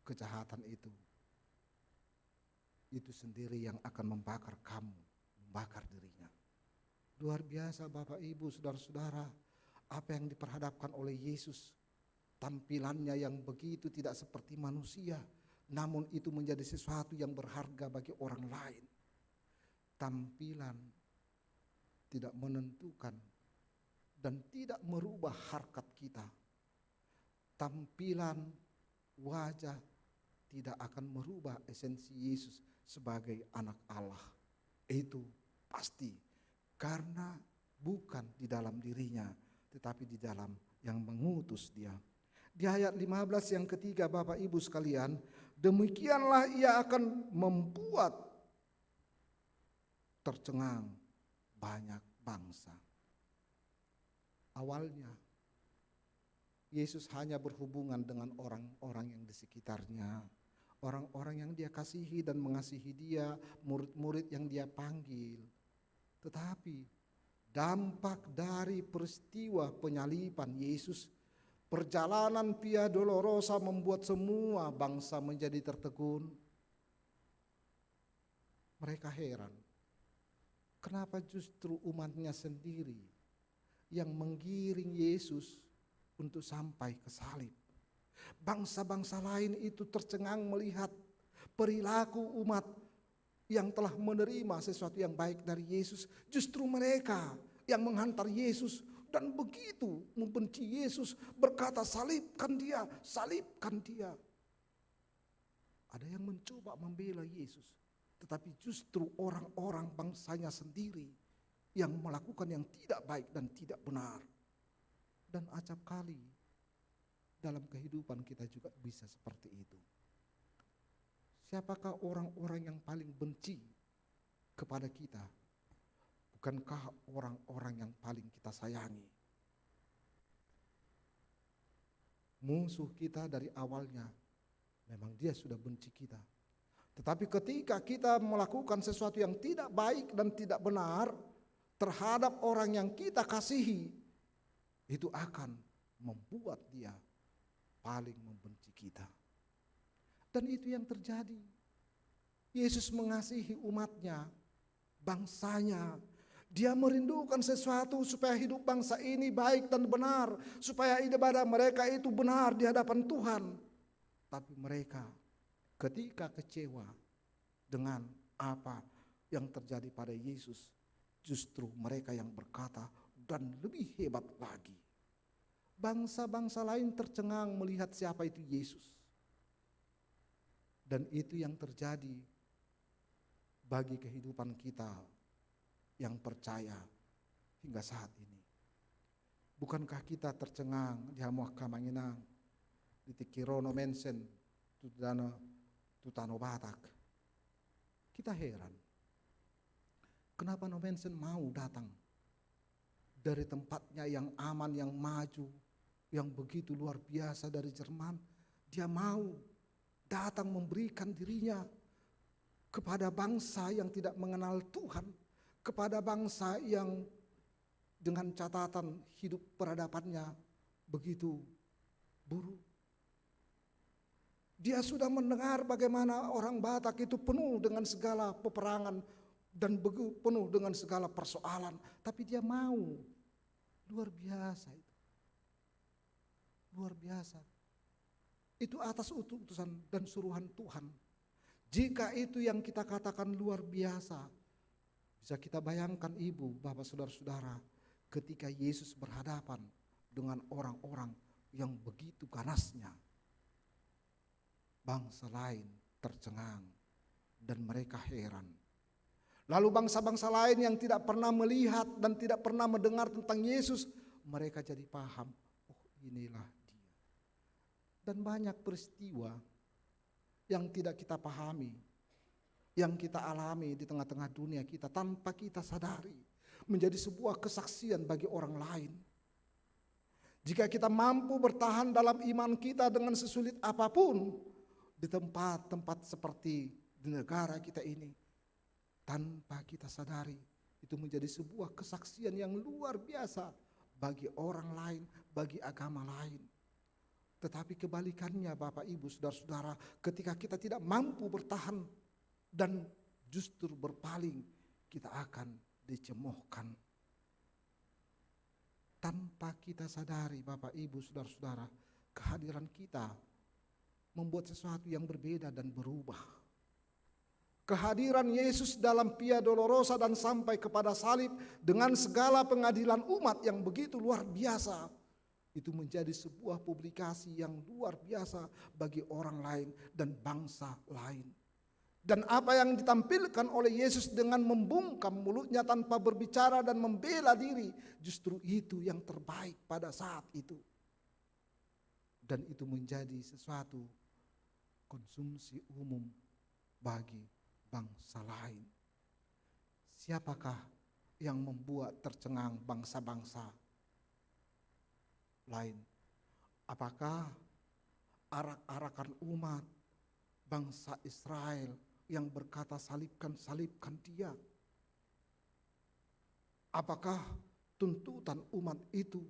kejahatan itu sendiri yang akan membakar kamu, membakar dirinya. Luar biasa Bapak Ibu, saudara-saudara, apa yang diperhadapkan oleh Yesus. Tampilannya yang begitu tidak seperti manusia, namun itu menjadi sesuatu yang berharga bagi orang lain. Tampilan tidak menentukan dan tidak merubah harkat kita. Tampilan wajah tidak akan merubah esensi Yesus sebagai anak Allah. Itu pasti. Karena bukan di dalam dirinya, tetapi di dalam yang mengutus dia. Di ayat 15 yang ketiga Bapak Ibu sekalian, demikianlah ia akan membuat tercengang banyak bangsa. Awalnya Yesus hanya berhubungan dengan orang-orang yang di sekitarnya, orang-orang yang dia kasihi dan mengasihi dia, murid-murid yang dia panggil. Tetapi dampak dari peristiwa penyaliban Yesus, perjalanan Via Dolorosa membuat semua bangsa menjadi tertegun. Mereka heran, kenapa justru umatnya sendiri yang menggiring Yesus untuk sampai ke salib. Bangsa-bangsa lain itu tercengang melihat perilaku umat yang telah menerima sesuatu yang baik dari Yesus. Justru mereka yang menghantar Yesus dan begitu membenci Yesus, berkata salibkan dia, salibkan dia. Ada yang mencoba membela Yesus, tetapi justru orang-orang bangsanya sendiri yang melakukan yang tidak baik dan tidak benar. Dan acap kali dalam kehidupan kita juga bisa seperti itu. Siapakah orang-orang yang paling benci kepada kita? Bukankah orang-orang yang paling kita sayangi? Musuh kita dari awalnya memang dia sudah benci kita. Tetapi ketika kita melakukan sesuatu yang tidak baik dan tidak benar terhadap orang yang kita kasihi, itu akan membuat dia paling membenci kita. Dan itu yang terjadi. Yesus mengasihi umatnya, bangsanya. Dia merindukan sesuatu supaya hidup bangsa ini baik dan benar, supaya ibadah mereka itu benar di hadapan Tuhan. Tapi mereka ketika kecewa dengan apa yang terjadi pada Yesus, justru mereka yang berkata, dan lebih hebat lagi, bangsa-bangsa lain tercengang melihat siapa itu Yesus. Dan itu yang terjadi bagi kehidupan kita yang percaya hingga saat ini. Bukankah kita tercengang di hamuah kamanginang, di tikirono mensen, tutano batak. Kita heran, kenapa no mensen mau datang dari tempatnya yang aman, yang maju, yang begitu luar biasa dari Jerman. Dia mau datang memberikan dirinya kepada bangsa yang tidak mengenal Tuhan, kepada bangsa yang dengan catatan hidup peradabannya begitu buruk. Dia sudah mendengar bagaimana orang Batak itu penuh dengan segala peperangan dan penuh dengan segala persoalan, tapi dia mau. Luar biasa itu. Luar biasa. Itu atas utusan dan suruhan Tuhan. Jika itu yang kita katakan luar biasa, bisa kita bayangkan ibu, bapak, saudara-saudara, ketika Yesus berhadapan dengan orang-orang yang begitu ganasnya. Bangsa lain tercengang dan mereka heran. Lalu bangsa-bangsa lain yang tidak pernah melihat dan tidak pernah mendengar tentang Yesus, mereka jadi paham, oh inilah dia. Dan banyak peristiwa yang tidak kita pahami, yang kita alami di tengah-tengah dunia kita tanpa kita sadari, menjadi sebuah kesaksian bagi orang lain. Jika kita mampu bertahan dalam iman kita dengan sesulit apapun, di tempat-tempat seperti di negara kita ini, tanpa kita sadari, itu menjadi sebuah kesaksian yang luar biasa bagi orang lain, bagi agama lain. Tetapi kebalikannya Bapak Ibu Saudara-saudara, ketika kita tidak mampu bertahan dan justru berpaling, kita akan dicemoohkan. Tanpa kita sadari Bapak Ibu Saudara-saudara, kehadiran kita membuat sesuatu yang berbeda dan berubah. Kehadiran Yesus dalam Via Dolorosa dan sampai kepada salib dengan segala pengadilan umat yang begitu luar biasa, itu menjadi sebuah publikasi yang luar biasa bagi orang lain dan bangsa lain. Dan apa yang ditampilkan oleh Yesus dengan membungkam mulutnya tanpa berbicara dan membela diri, justru itu yang terbaik pada saat itu. Dan itu menjadi sesuatu konsumsi umum bagi bangsa lain. Siapakah yang membuat tercengang bangsa-bangsa lain? Apakah arak-arakan umat bangsa Israel yang berkata salibkan dia? Apakah tuntutan umat itu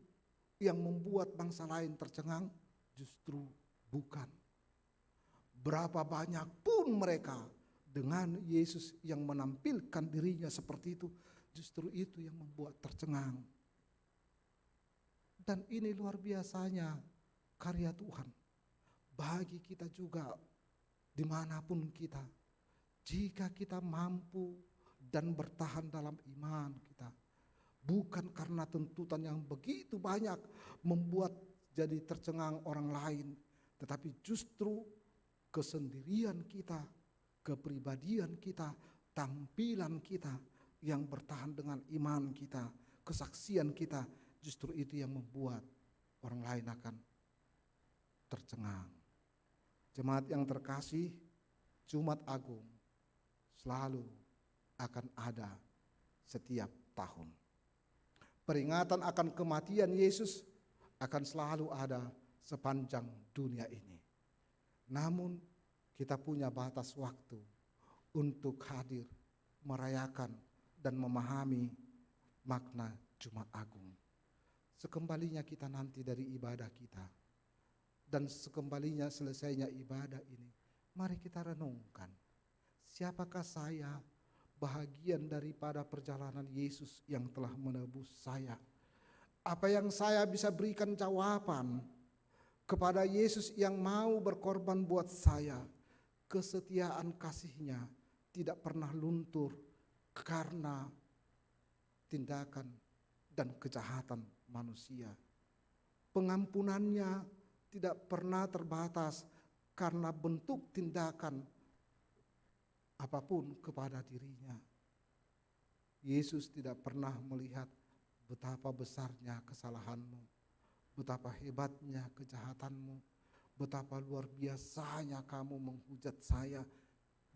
yang membuat bangsa lain tercengang? Justru bukan. Berapa banyak pun mereka dengan Yesus yang menampilkan dirinya seperti itu, justru itu yang membuat tercengang. Dan ini luar biasanya karya Tuhan bagi kita juga dimanapun kita. Jika kita mampu dan bertahan dalam iman kita, bukan karena tuntutan yang begitu banyak membuat jadi tercengang orang lain, tetapi justru kesendirian kita, kepribadian kita, tampilan kita yang bertahan dengan iman kita, kesaksian kita, justru itu yang membuat orang lain akan tercengang. Jemaat yang terkasih, Jumat Agung selalu akan ada setiap tahun. Peringatan akan kematian Yesus akan selalu ada sepanjang dunia ini. Namun kita punya batas waktu untuk hadir, merayakan dan memahami makna Jumat Agung. Sekembalinya kita nanti dari ibadah kita, dan sekembalinya selesainya ibadah ini, mari kita renungkan, siapakah saya, bahagian daripada perjalanan Yesus yang telah menebus saya. Apa yang saya bisa berikan jawaban kepada Yesus yang mau berkorban buat saya. Kesetiaan kasihnya tidak pernah luntur karena tindakan dan kejahatan manusia. Pengampunannya tidak pernah terbatas karena bentuk tindakan apapun kepada dirinya. Yesus tidak pernah melihat betapa besarnya kesalahanmu, betapa hebatnya kejahatanmu, betapa luar biasanya kamu menghujat saya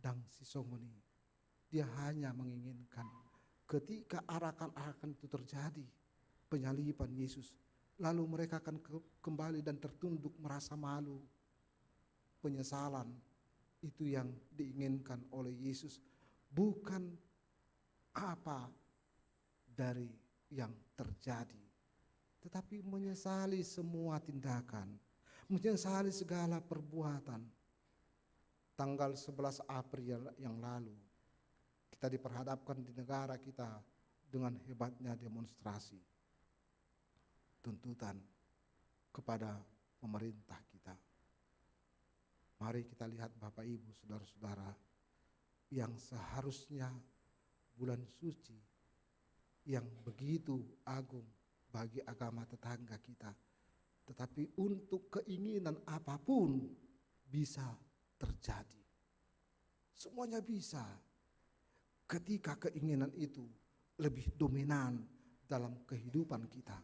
dan sisongoni. Dia hanya menginginkan ketika arakan-arakan itu terjadi, penyaliban Yesus, lalu mereka akan kembali dan tertunduk merasa malu. Penyesalan itu yang diinginkan oleh Yesus, bukan apa dari yang terjadi, tetapi menyesali semua tindakan, menyesali segala perbuatan. Tanggal 11 April yang lalu, kita diperhadapkan di negara kita dengan hebatnya demonstrasi tuntutan kepada pemerintah kita. Mari kita lihat Bapak Ibu Saudara-saudara, yang seharusnya bulan suci yang begitu agung bagi agama tetangga kita. Tetapi untuk keinginan apapun bisa terjadi. Semuanya bisa ketika keinginan itu lebih dominan dalam kehidupan kita.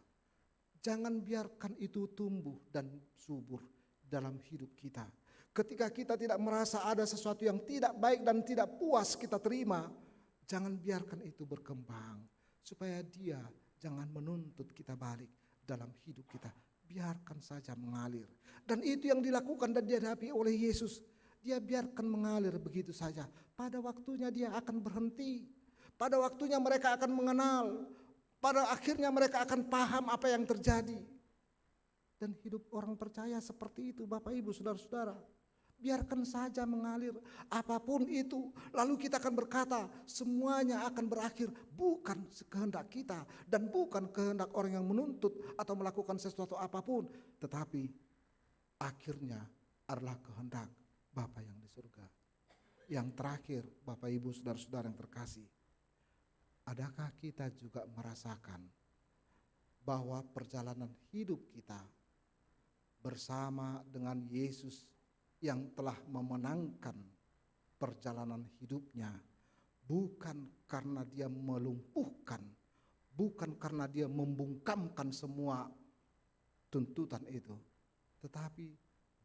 Jangan biarkan itu tumbuh dan subur dalam hidup kita. Ketika kita tidak merasa ada sesuatu yang tidak baik dan tidak puas kita terima, jangan biarkan itu berkembang. Supaya dia jangan menuntut kita balik dalam hidup kita. Biarkan saja mengalir. Dan itu yang dilakukan dan dihadapi oleh Yesus. Dia biarkan mengalir begitu saja. Pada waktunya dia akan berhenti. Pada waktunya mereka akan mengenal. Pada akhirnya mereka akan paham apa yang terjadi. Dan hidup orang percaya seperti itu, Bapak Ibu, saudara-saudara. Biarkan saja mengalir apapun itu. Lalu kita akan berkata semuanya akan berakhir bukan kehendak kita. Dan bukan kehendak orang yang menuntut atau melakukan sesuatu apapun. Tetapi akhirnya adalah kehendak Bapa yang di surga. Yang terakhir, Bapak Ibu saudara-saudara yang terkasih, adakah kita juga merasakan bahwa perjalanan hidup kita bersama dengan Yesus yang telah memenangkan perjalanan hidupnya, bukan karena dia melumpuhkan, bukan karena dia membungkamkan semua tuntutan itu, tetapi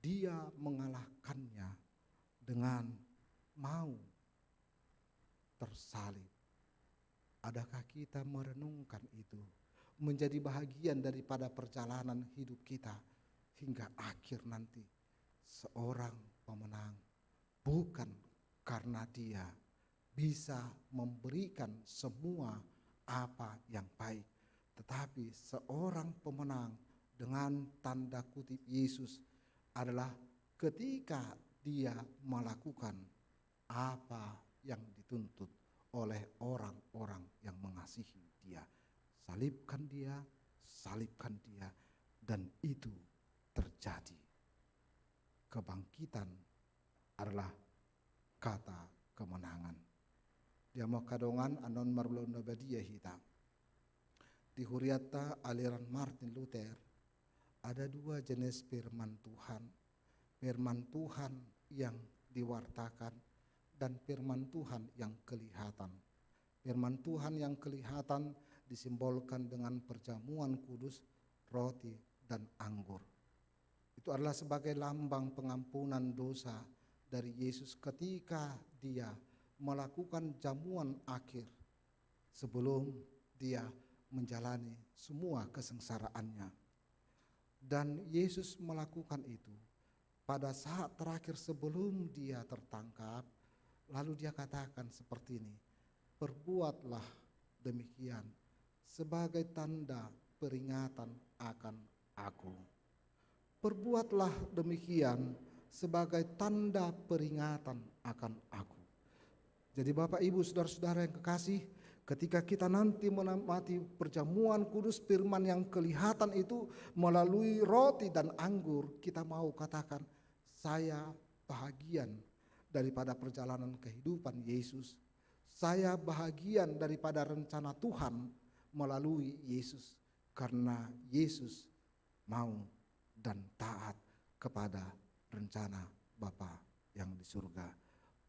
dia mengalahkannya dengan mau tersalib. Adakah kita merenungkan itu menjadi bahagian daripada perjalanan hidup kita hingga akhir nanti? Seorang pemenang bukan karena dia bisa memberikan semua apa yang baik, tetapi seorang pemenang dengan tanda kutip Yesus adalah ketika dia melakukan apa yang dituntut oleh orang-orang yang mengasihi dia. Salibkan dia, dan itu terjadi. Kebangkitan adalah kata kemenangan. Dia mau kadongan anon marbelon badia hita. Di Huriata aliran Martin Luther ada dua jenis firman Tuhan. Firman Tuhan yang diwartakan dan firman Tuhan yang kelihatan. Firman Tuhan yang kelihatan disimbolkan dengan perjamuan kudus, roti dan anggur. Itu adalah sebagai lambang pengampunan dosa dari Yesus ketika dia melakukan jamuan akhir sebelum dia menjalani semua kesengsaraannya. Dan Yesus melakukan itu pada saat terakhir sebelum dia tertangkap, lalu dia katakan seperti ini, perbuatlah demikian sebagai tanda peringatan akan aku. Perbuatlah demikian sebagai tanda peringatan akan aku. Jadi Bapak Ibu saudara-saudara yang kekasih, ketika kita nanti menikmati perjamuan kudus firman yang kelihatan itu melalui roti dan anggur, kita mau katakan, saya bahagian daripada perjalanan kehidupan Yesus. Saya bahagian daripada rencana Tuhan melalui Yesus. Karena Yesus mau dan taat kepada rencana Bapa yang di surga.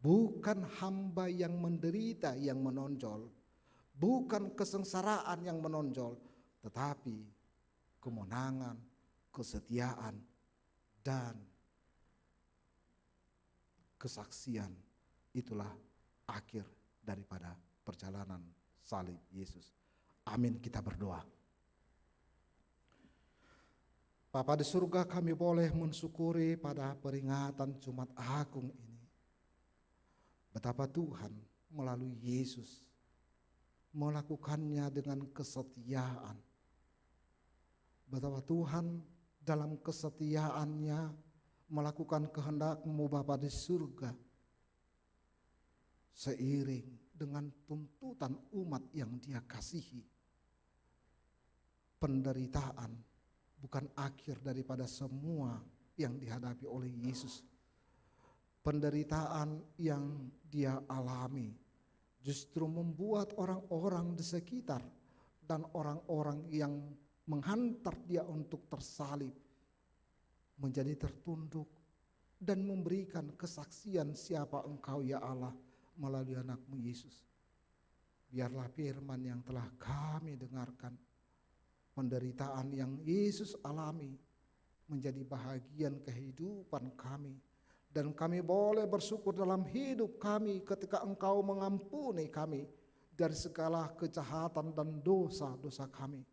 Bukan hamba yang menderita yang menonjol, bukan kesengsaraan yang menonjol, tetapi kemenangan, kesetiaan, dan kesaksian. Itulah akhir daripada perjalanan salib Yesus. Amin, kita berdoa. Bapa di surga, kami boleh mensyukuri pada peringatan Jumat Agung ini. Betapa Tuhan melalui Yesus melakukannya dengan kesetiaan. Betapa Tuhan dalam kesetiaannya melakukan kehendak-Mu Bapa di surga. Seiring dengan tuntutan umat yang Dia kasihi. Penderitaan bukan akhir daripada semua yang dihadapi oleh Yesus. Penderitaan yang Dia alami justru membuat orang-orang di sekitar dan orang-orang yang menghantar dia untuk tersalib menjadi tertunduk dan memberikan kesaksian siapa Engkau ya Allah melalui anak-Mu Yesus. Biarlah firman yang telah kami dengarkan, penderitaan yang Yesus alami menjadi bahagian kehidupan kami, dan kami boleh bersyukur dalam hidup kami ketika Engkau mengampuni kami dari segala kejahatan dan dosa-dosa kami.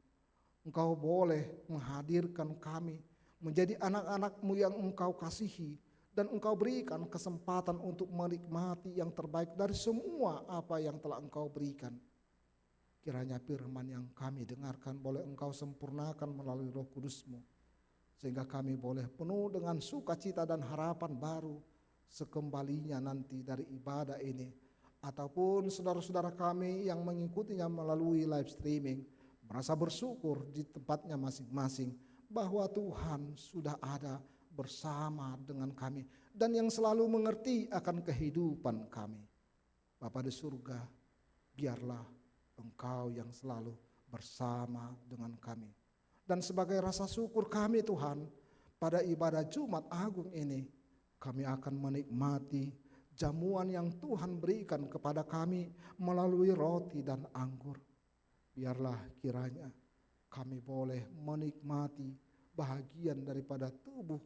Engkau boleh menghadirkan kami menjadi anak-anak-Mu yang Engkau kasihi, dan Engkau berikan kesempatan untuk menikmati yang terbaik dari semua apa yang telah Engkau berikan. Kiranya firman yang kami dengarkan boleh Engkau sempurnakan melalui Roh Kudus-Mu, sehingga kami boleh penuh dengan sukacita dan harapan baru sekembalinya nanti dari ibadah ini, ataupun saudara-saudara kami yang mengikutinya melalui live streaming merasa bersyukur di tempatnya masing-masing bahwa Tuhan sudah ada bersama dengan kami dan yang selalu mengerti akan kehidupan kami. Bapa di surga, biarlah Engkau yang selalu bersama dengan kami. Dan sebagai rasa syukur kami Tuhan, pada ibadah Jumat Agung ini kami akan menikmati jamuan yang Tuhan berikan kepada kami melalui roti dan anggur. Biarlah kiranya kami boleh menikmati bahagian daripada tubuh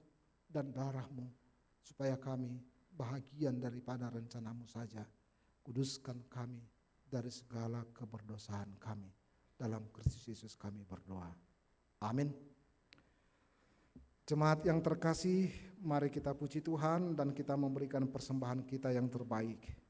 dan darah-Mu, supaya kami bahagian daripada rencana-Mu saja. Kuduskan kami dari segala keberdosaan kami. Dalam Kristus Yesus kami berdoa. Amin. Jemaat yang terkasih, mari kita puji Tuhan dan kita memberikan persembahan kita yang terbaik.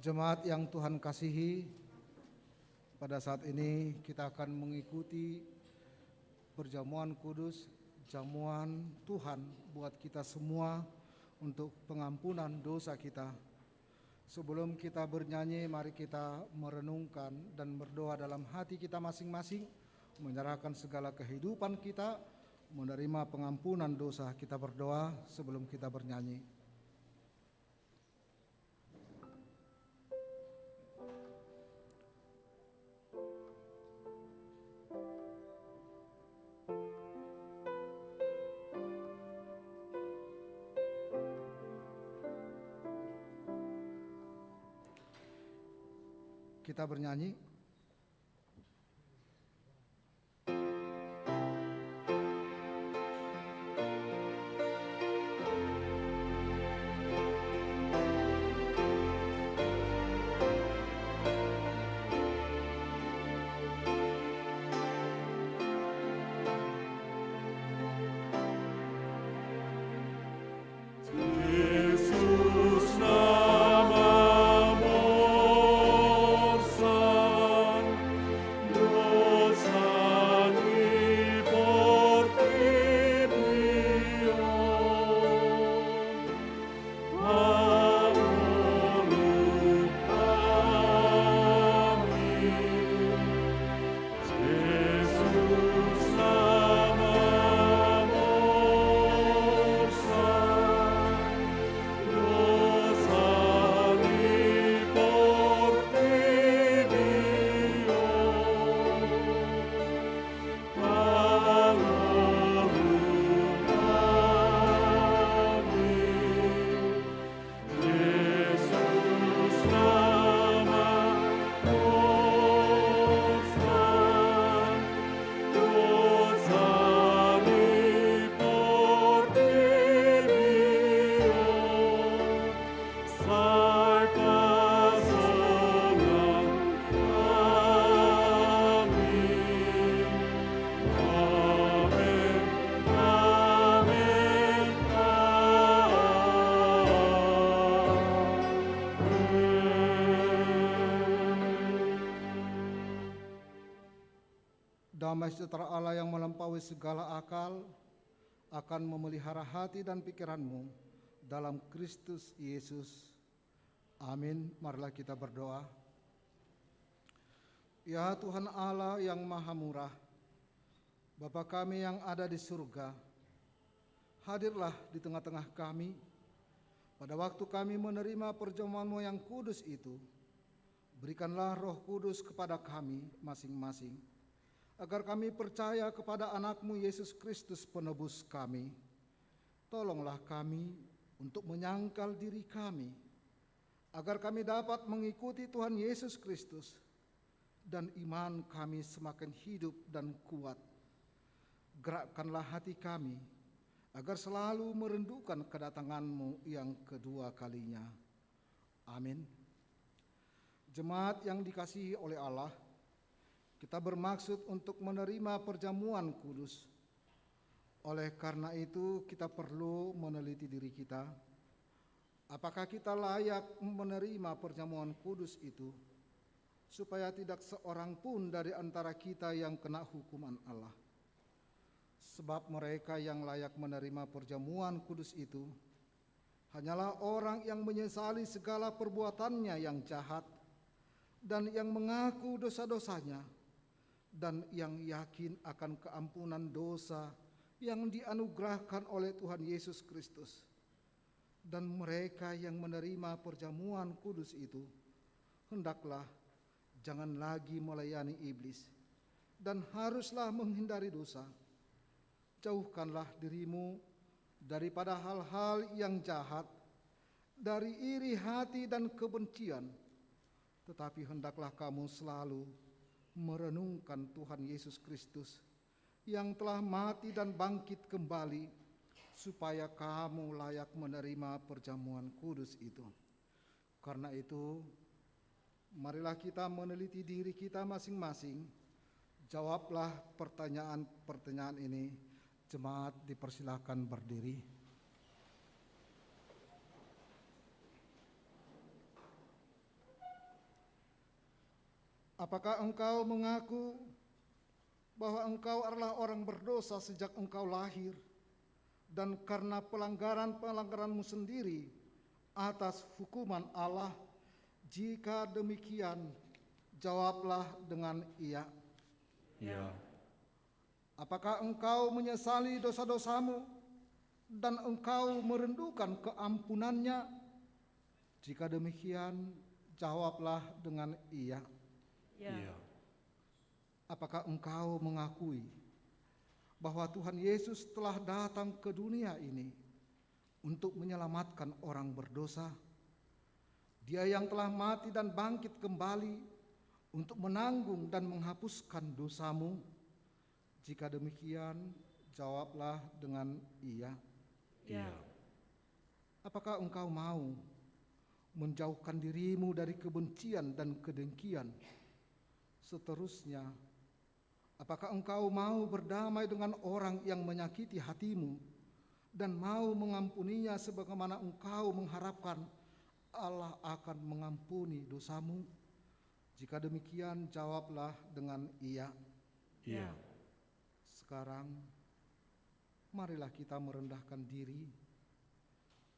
Jemaat yang Tuhan kasihi, pada saat ini kita akan mengikuti perjamuan kudus, jamuan Tuhan buat kita semua untuk pengampunan dosa kita. Sebelum kita bernyanyi, mari kita merenungkan dan berdoa dalam hati kita masing-masing, menyerahkan segala kehidupan kita, menerima pengampunan dosa. Kita berdoa sebelum kita bernyanyi. Kita bernyanyi. Damai sejahtera Allah yang melampaui segala akal akan memelihara hati dan pikiranmu dalam Kristus Yesus. Amin. Marilah kita berdoa. Ya Tuhan Allah yang maha murah, Bapa kami yang ada di surga, hadirlah di tengah-tengah kami pada waktu kami menerima perjamuan-Mu yang kudus itu. Berikanlah Roh Kudus kepada kami masing-masing, agar kami percaya kepada anak-Mu Yesus Kristus penebus kami. Tolonglah kami untuk menyangkal diri kami, agar kami dapat mengikuti Tuhan Yesus Kristus, dan iman kami semakin hidup dan kuat. Gerakkanlah hati kami, agar selalu merindukan kedatangan-Mu yang kedua kalinya. Amin. Jemaat yang dikasihi oleh Allah, kita bermaksud untuk menerima perjamuan kudus. Oleh karena itu, kita perlu meneliti diri kita. Apakah kita layak menerima perjamuan kudus itu, supaya tidak seorang pun dari antara kita yang kena hukuman Allah. Sebab mereka yang layak menerima perjamuan kudus itu hanyalah orang yang menyesali segala perbuatannya yang jahat, dan yang mengaku dosa-dosanya, dan yang yakin akan keampunan dosa yang dianugerahkan oleh Tuhan Yesus Kristus. Dan mereka yang menerima perjamuan kudus itu, hendaklah jangan lagi melayani iblis, dan haruslah menghindari dosa. Jauhkanlah dirimu daripada hal-hal yang jahat, dari iri hati dan kebencian, tetapi hendaklah kamu selalu merenungkan Tuhan Yesus Kristus yang telah mati dan bangkit kembali, supaya kamu layak menerima perjamuan kudus itu. Karena itu, marilah kita meneliti diri kita masing-masing. Jawablah pertanyaan-pertanyaan ini. Jemaat dipersilakan berdiri. Apakah engkau mengaku bahwa engkau adalah orang berdosa sejak engkau lahir, dan karena pelanggaran-pelanggaranmu sendiri atas hukuman Allah? Jika demikian, jawablah dengan iya. Ya. Apakah engkau menyesali dosa-dosamu dan engkau merindukan keampunannya? Jika demikian, jawablah dengan iya. Ya. Apakah engkau mengakui bahwa Tuhan Yesus telah datang ke dunia ini untuk menyelamatkan orang berdosa? Dia yang telah mati dan bangkit kembali untuk menanggung dan menghapuskan dosamu. Jika demikian, jawablah dengan iya. Ya. Apakah engkau mau menjauhkan dirimu dari kebencian dan kedengkian? Seterusnya, apakah engkau mau berdamai dengan orang yang menyakiti hatimu dan mau mengampuninya sebagaimana engkau mengharapkan Allah akan mengampuni dosamu? Jika demikian, jawablah dengan iya. Ya. Sekarang, marilah kita merendahkan diri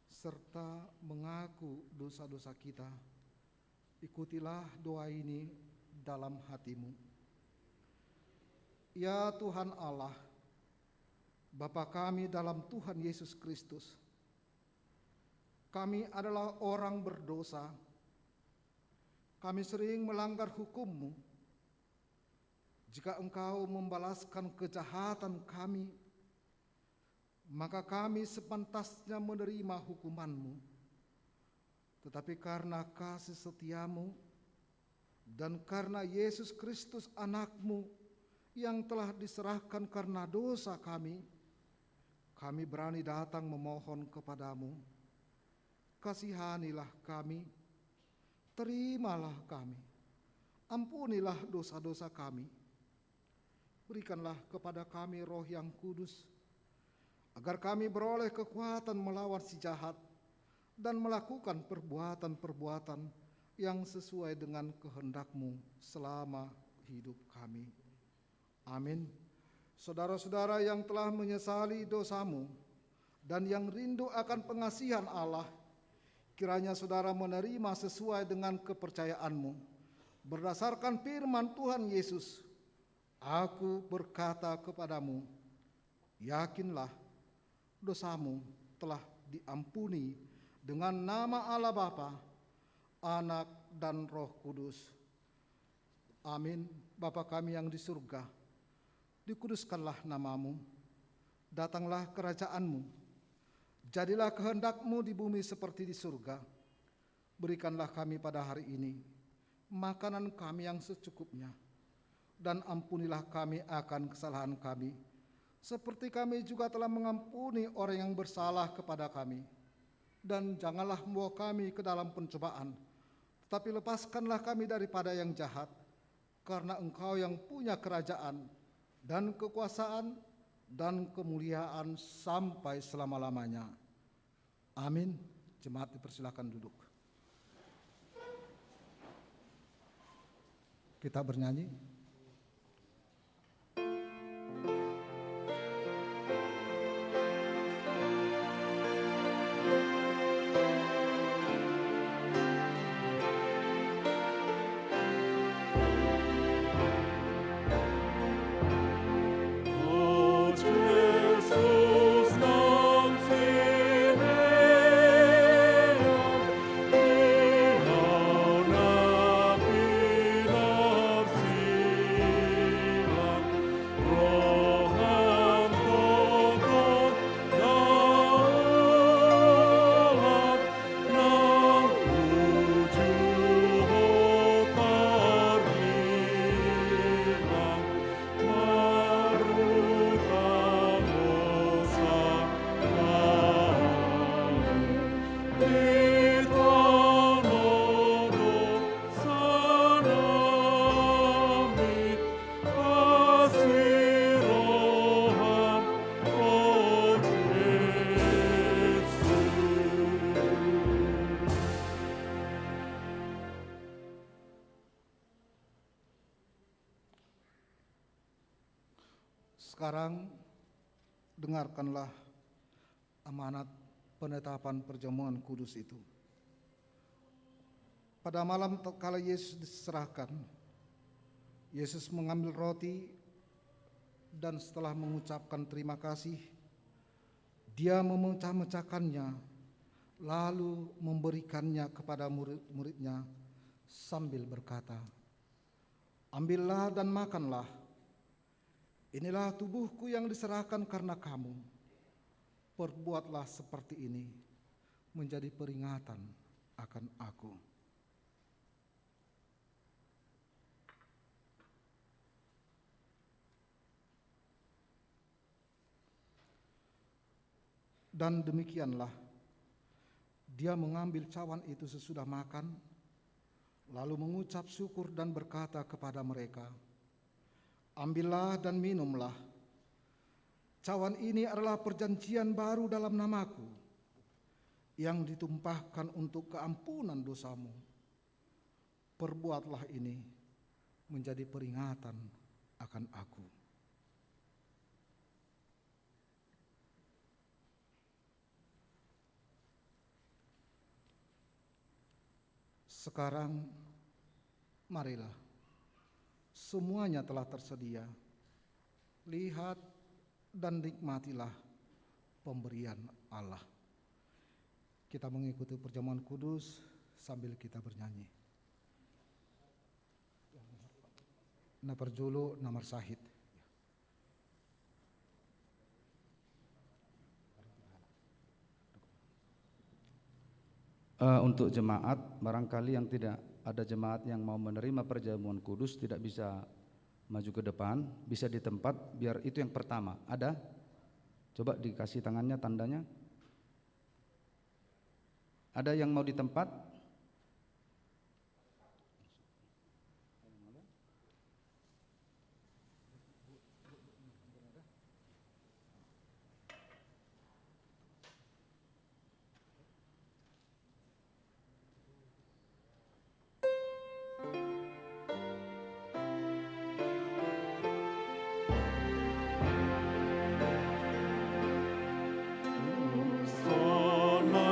serta mengaku dosa-dosa kita. Ikutilah doa ini dalam hatimu. Ya Tuhan Allah, Bapa kami dalam Tuhan Yesus Kristus, kami adalah orang berdosa. Kami sering melanggar hukum-Mu. Jika Engkau membalaskan kejahatan kami, maka kami sepantasnya menerima hukuman-Mu. Tetapi karena kasih setia-Mu dan karena Yesus Kristus anak-Mu yang telah diserahkan karena dosa kami berani datang memohon kepadamu. Kasihanilah kami, terimalah kami, ampunilah dosa-dosa kami. Berikanlah kepada kami Roh yang kudus, agar kami beroleh kekuatan melawan si jahat dan melakukan perbuatan-perbuatan yang sesuai dengan kehendak-Mu selama hidup kami. Amin. Saudara-saudara yang telah menyesali dosamu dan yang rindu akan pengasihan Allah, kiranya saudara menerima sesuai dengan kepercayaanmu. Berdasarkan firman Tuhan Yesus, aku berkata kepadamu, yakinlah dosamu telah diampuni dengan nama Allah Bapa, Anak, dan Roh Kudus. Amin. Bapa kami yang di surga, dikuduskanlah namamu, datanglah kerajaanmu, jadilah kehendak-Mu di bumi seperti di surga. Berikanlah kami pada hari ini makanan kami yang secukupnya, dan ampunilah kami akan kesalahan kami, seperti kami juga telah mengampuni orang yang bersalah kepada kami. Dan janganlah membawa kami ke dalam pencobaan, tetapi lepaskanlah kami daripada yang jahat, karena Engkau yang punya kerajaan dan kekuasaan dan kemuliaan sampai selama-lamanya. Amin. Jemaat dipersilakan duduk. Kita bernyanyi. Oh Jesus, Sekarang dengarkanlah amanat penetapan perjamuan kudus itu. Pada malam kala Yesus diserahkan, Yesus mengambil roti dan setelah mengucapkan terima kasih, dia memecah-mecahkannya, lalu memberikannya kepada murid-muridnya sambil berkata, "Ambillah dan makanlah. Inilah tubuhku yang diserahkan karena kamu. Perbuatlah seperti ini menjadi peringatan akan aku." Dan demikianlah, dia mengambil cawan itu sesudah makan, lalu mengucap syukur dan berkata kepada mereka, "Ambillah dan minumlah. Cawan ini adalah perjanjian baru dalam namaku, yang ditumpahkan untuk keampunan dosamu. Perbuatlah ini menjadi peringatan akan aku." Sekarang marilah, semuanya telah tersedia. Lihat dan nikmatilah pemberian Allah. Kita mengikuti perjamuan kudus sambil kita bernyanyi. Napar julu namar sahid. Untuk jemaat, barangkali yang tidak ada jemaat yang mau menerima perjamuan kudus tidak bisa maju ke depan, bisa di tempat, biar itu yang pertama. Ada? Coba dikasih tangannya tandanya. Ada yang mau di tempat? Sana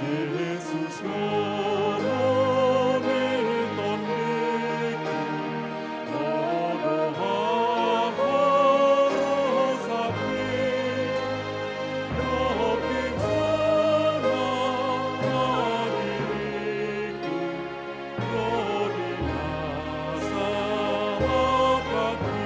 Yesus ngarani tondiku, odoha borosapi, dopi hana diriku, rodina sahabatku.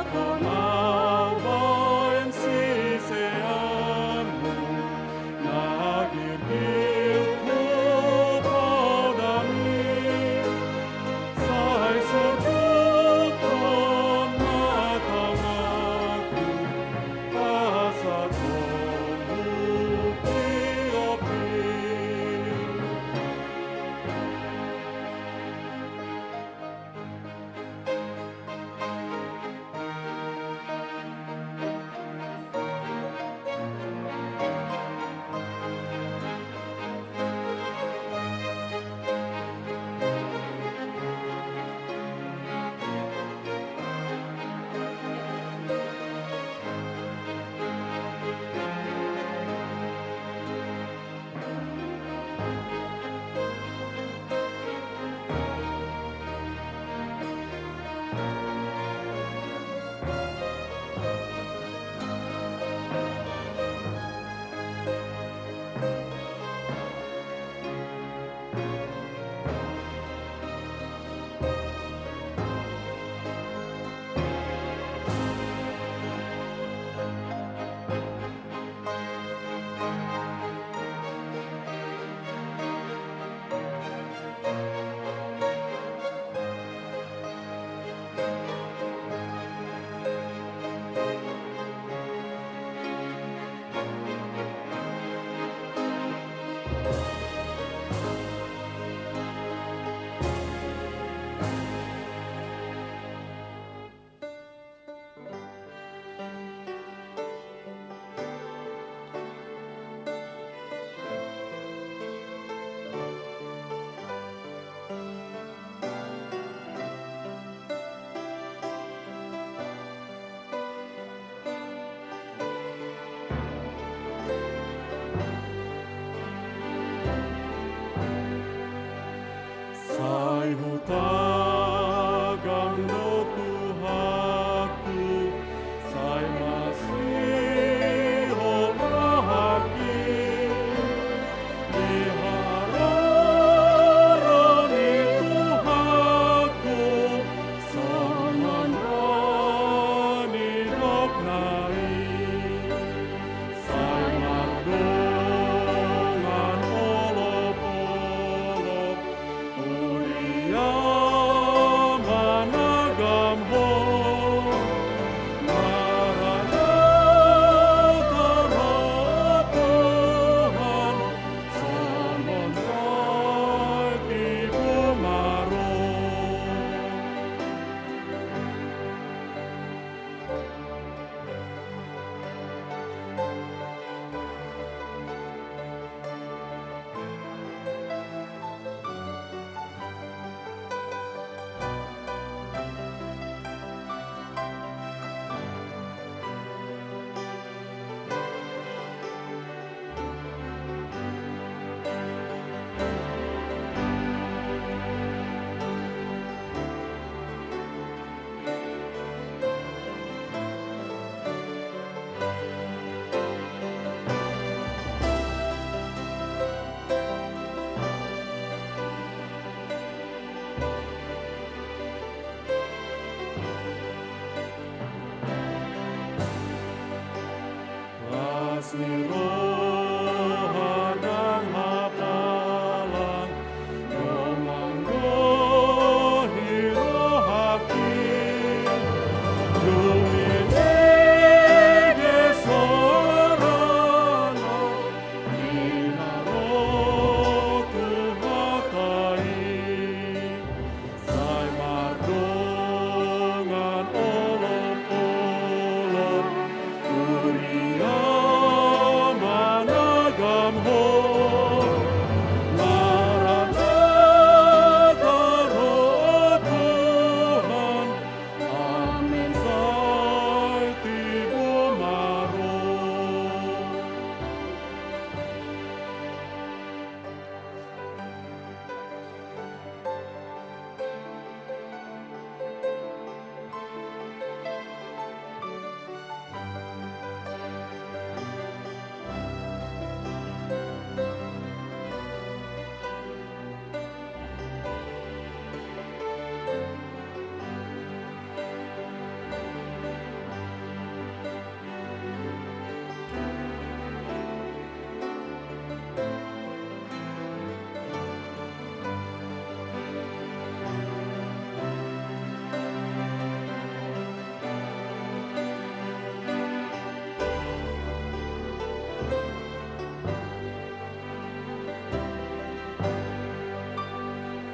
Jakonau vain siseanmu, nadir kilku padami, sai sudutkan mataku, asa tombuk api. Sai hutagang do Tuhaku, sai masih obrahaki, diharani Tuhaku, samandani doknai, sai mardongan olop-olop, Uria kasih roh hadang hapalang Romanggo hiro hakim Lumine sorano Inaro tuhatai Sai mardongan olop-olop Uria managam ho Maranatha roh Tuhan Amin sai tibu maro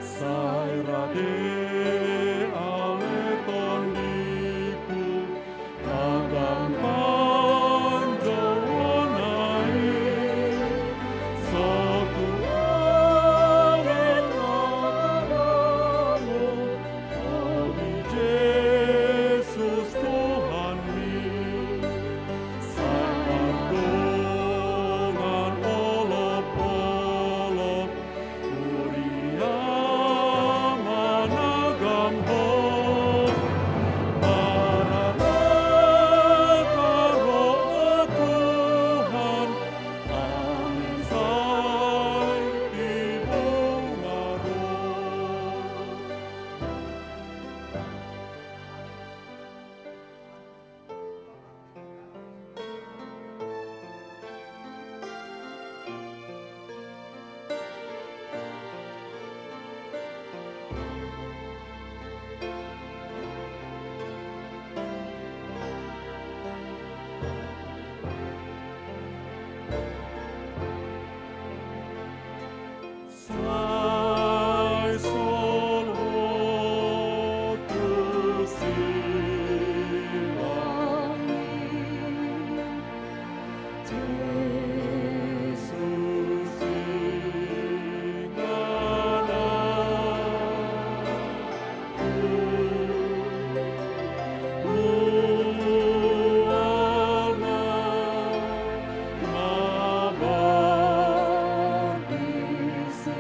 Sai rade ale tondiku Tagang panjauanai Satu awet namamu Abi Yesus Tuhanmi Sai pardongan olop-olop Uria managam ho Maranatha roh Tuhan Amin sai tibu maro Sai solo tu silani Jesus ingana Luana mabadisi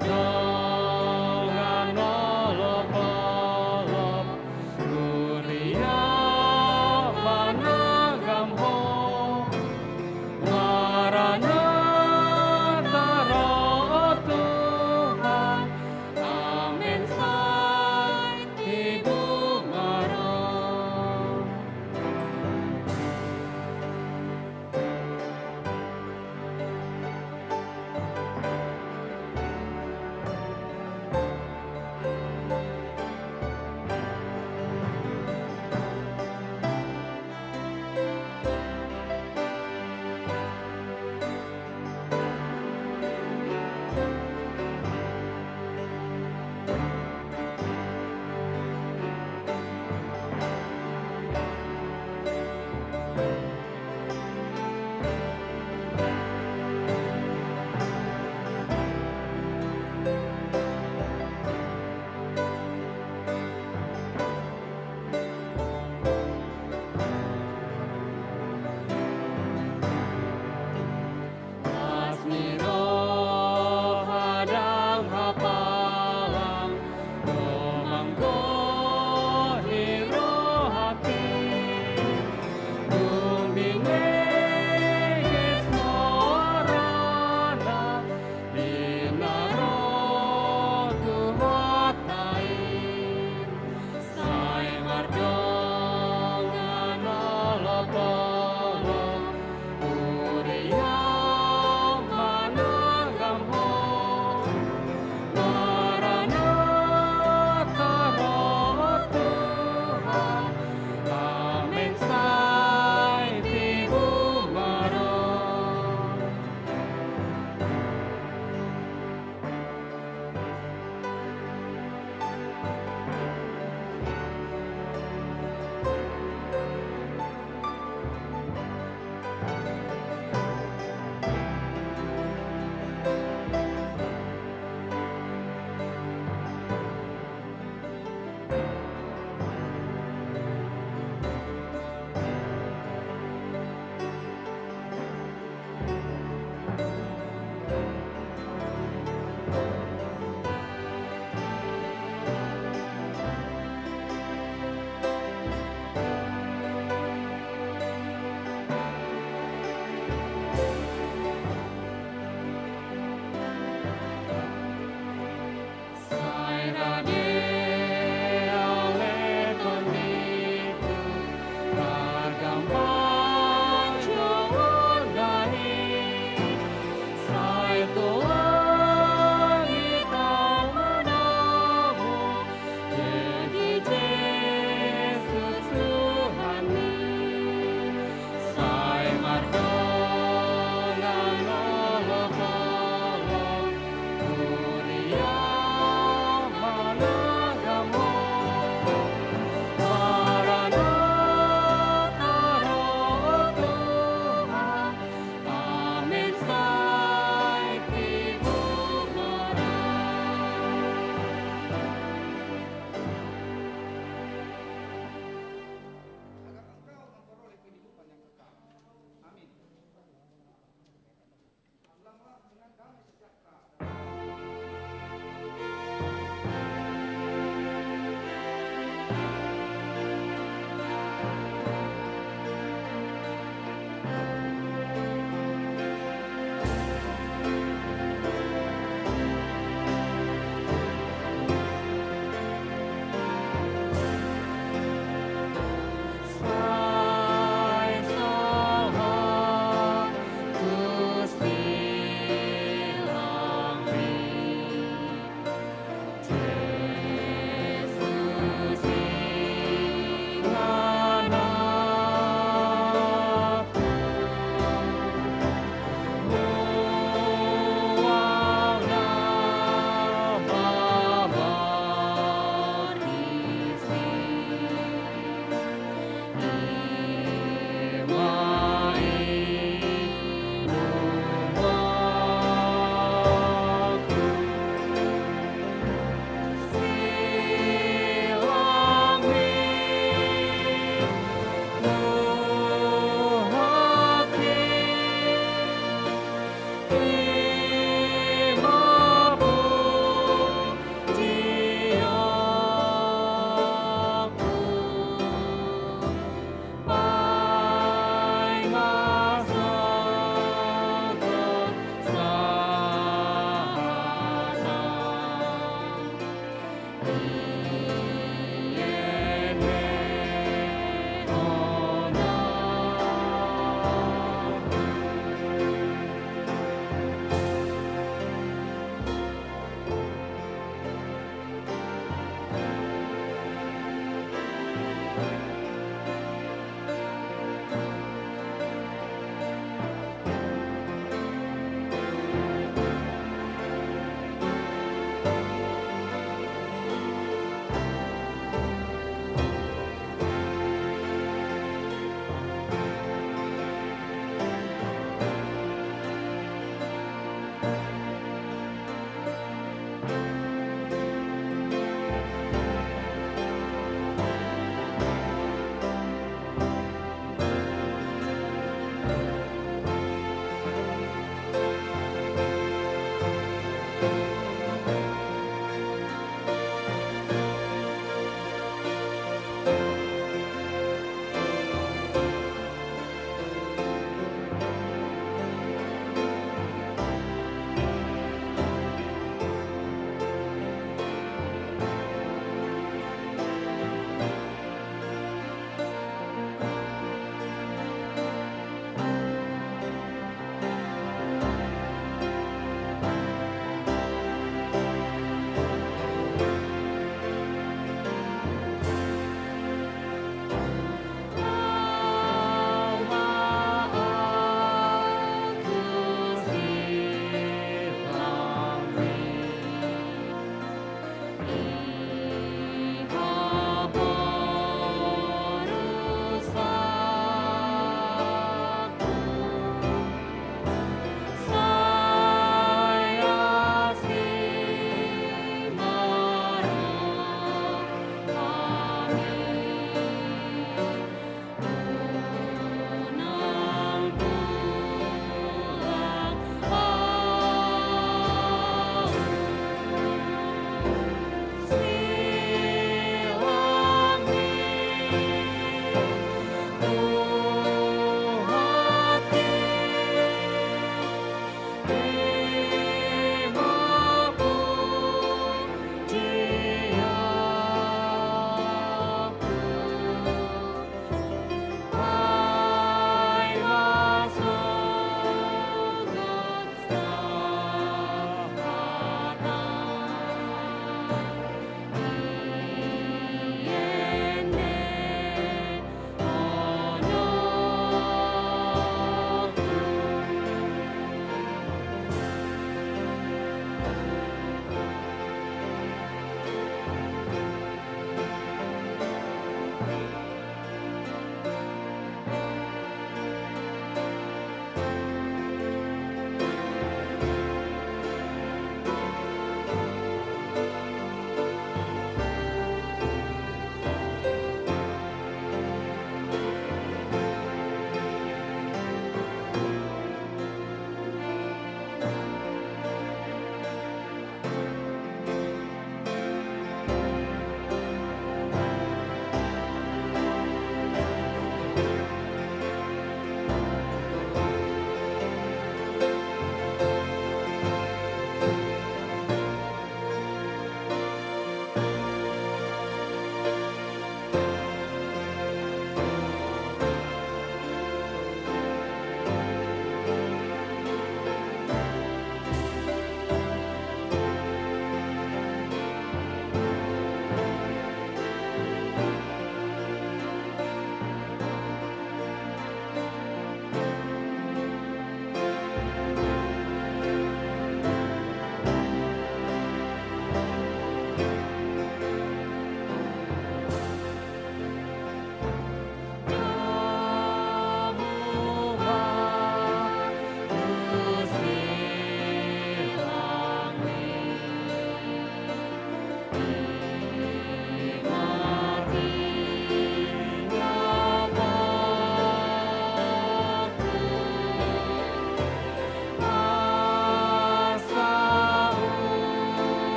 dengan olok-olok Kuria panagam ho Maranatha roh Tuhan Amen sai tibu marah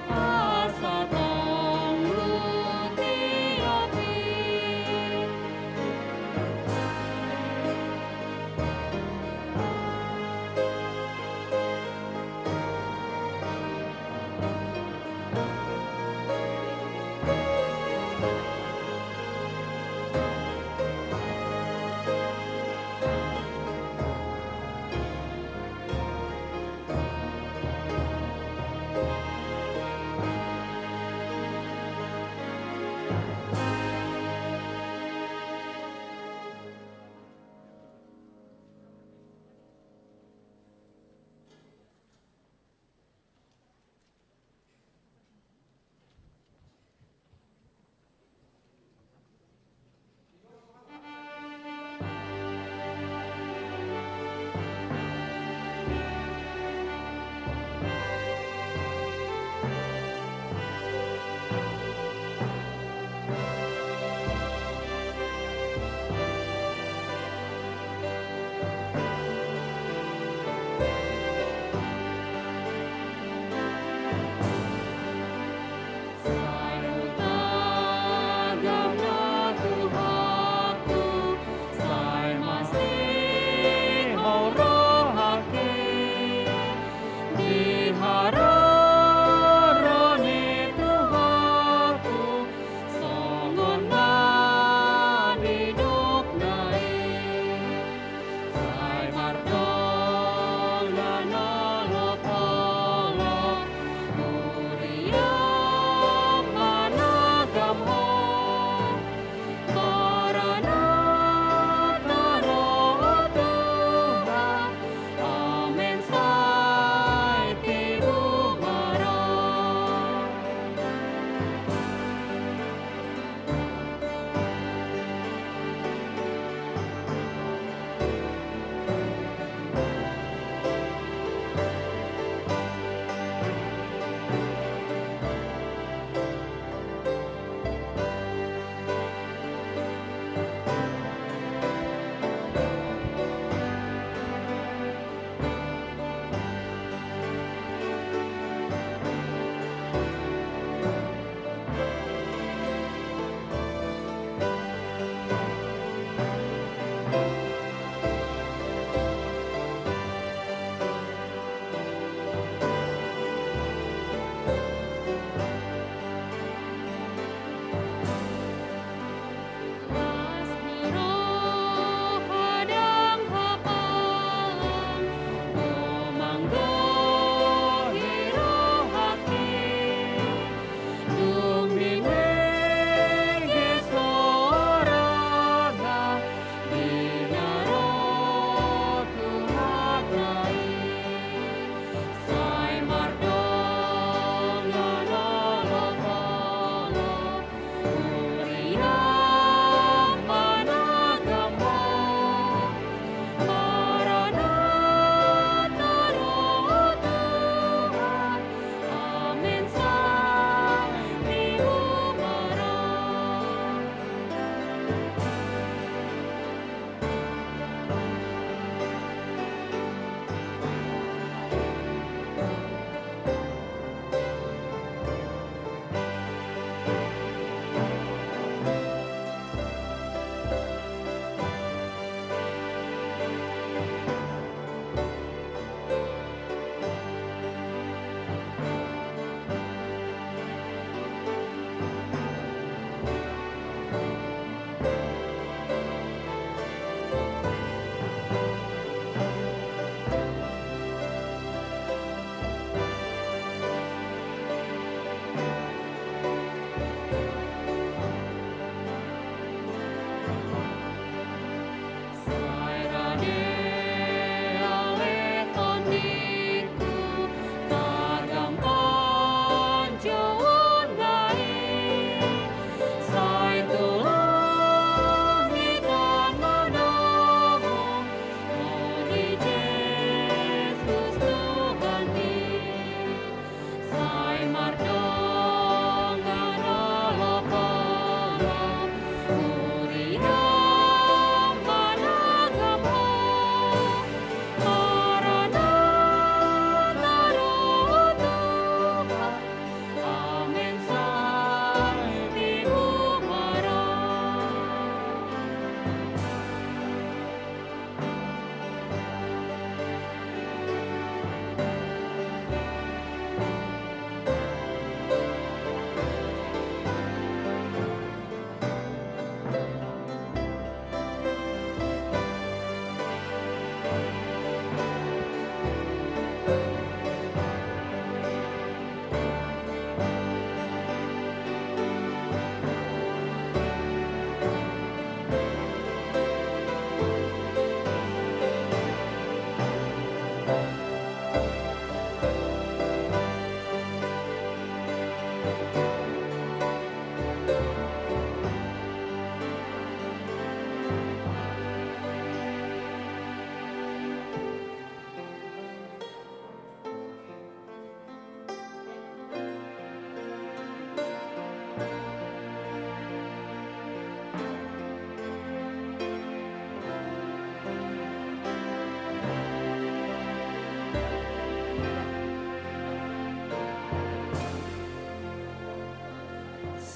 Asa tong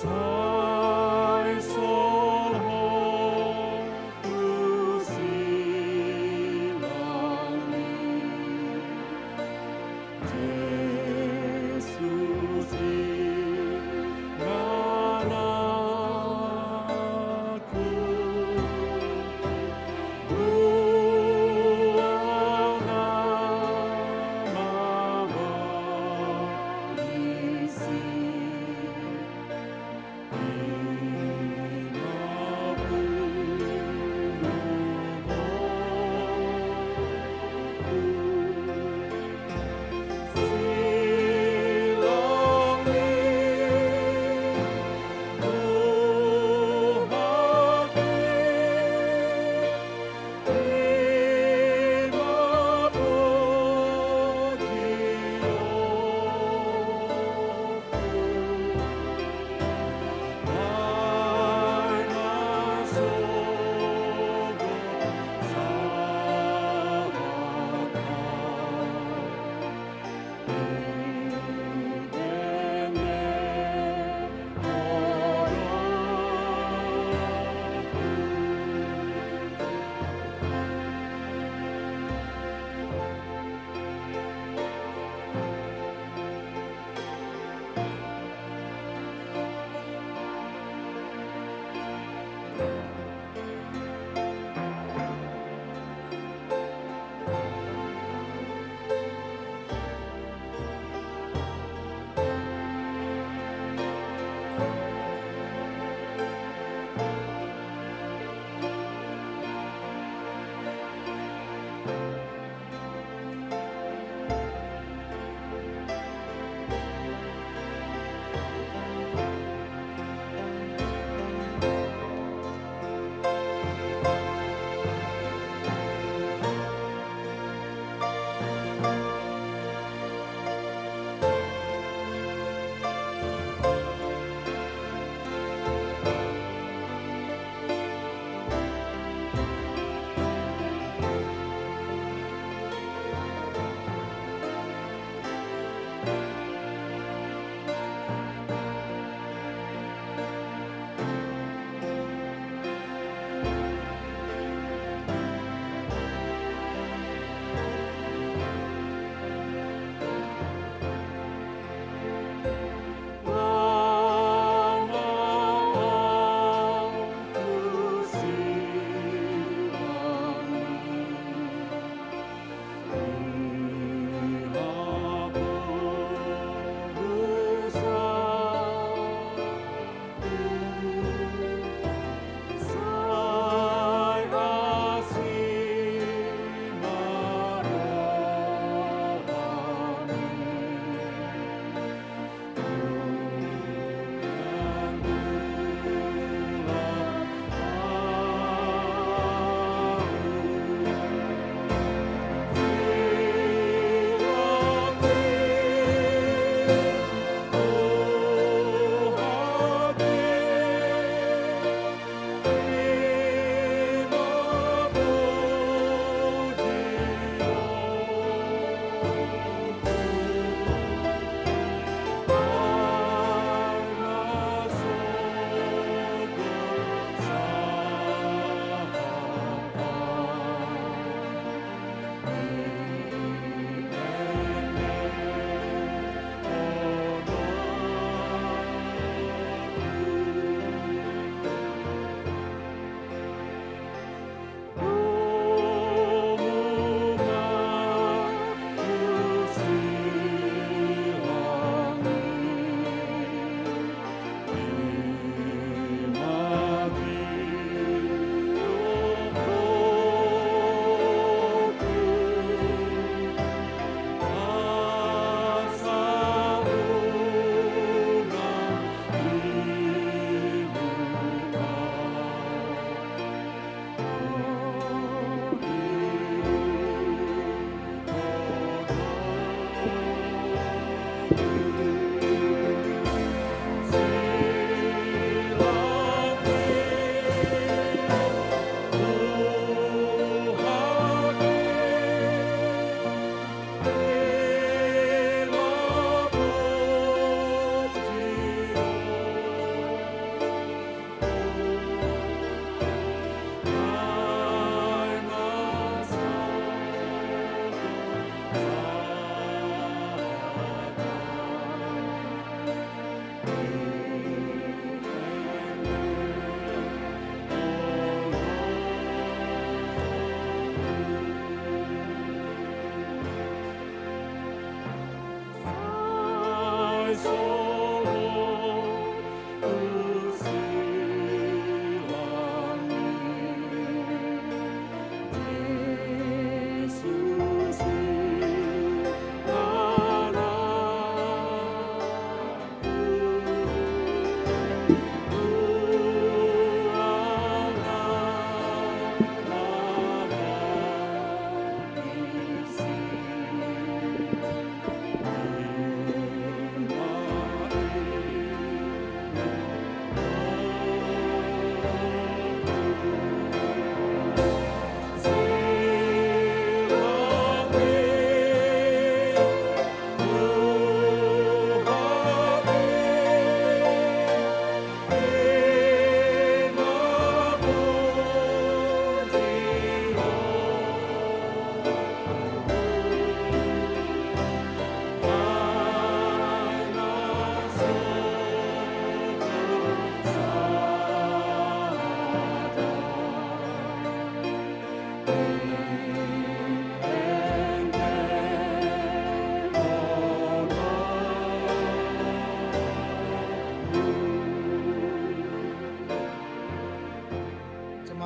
Sai sol ho tu silami Jesus inanaku Buang nama isi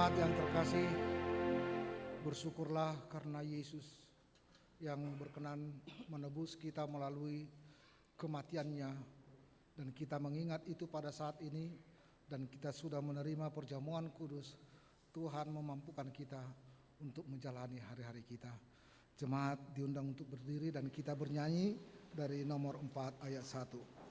Jemaat yang terkasih, bersyukurlah karena Yesus yang berkenan menebus kita melalui kematiannya, dan kita mengingat itu pada saat ini, dan kita sudah menerima perjamuan kudus. Tuhan memampukan kita untuk menjalani hari-hari kita. Jemaat diundang untuk berdiri dan kita bernyanyi dari nomor 4 ayat 1.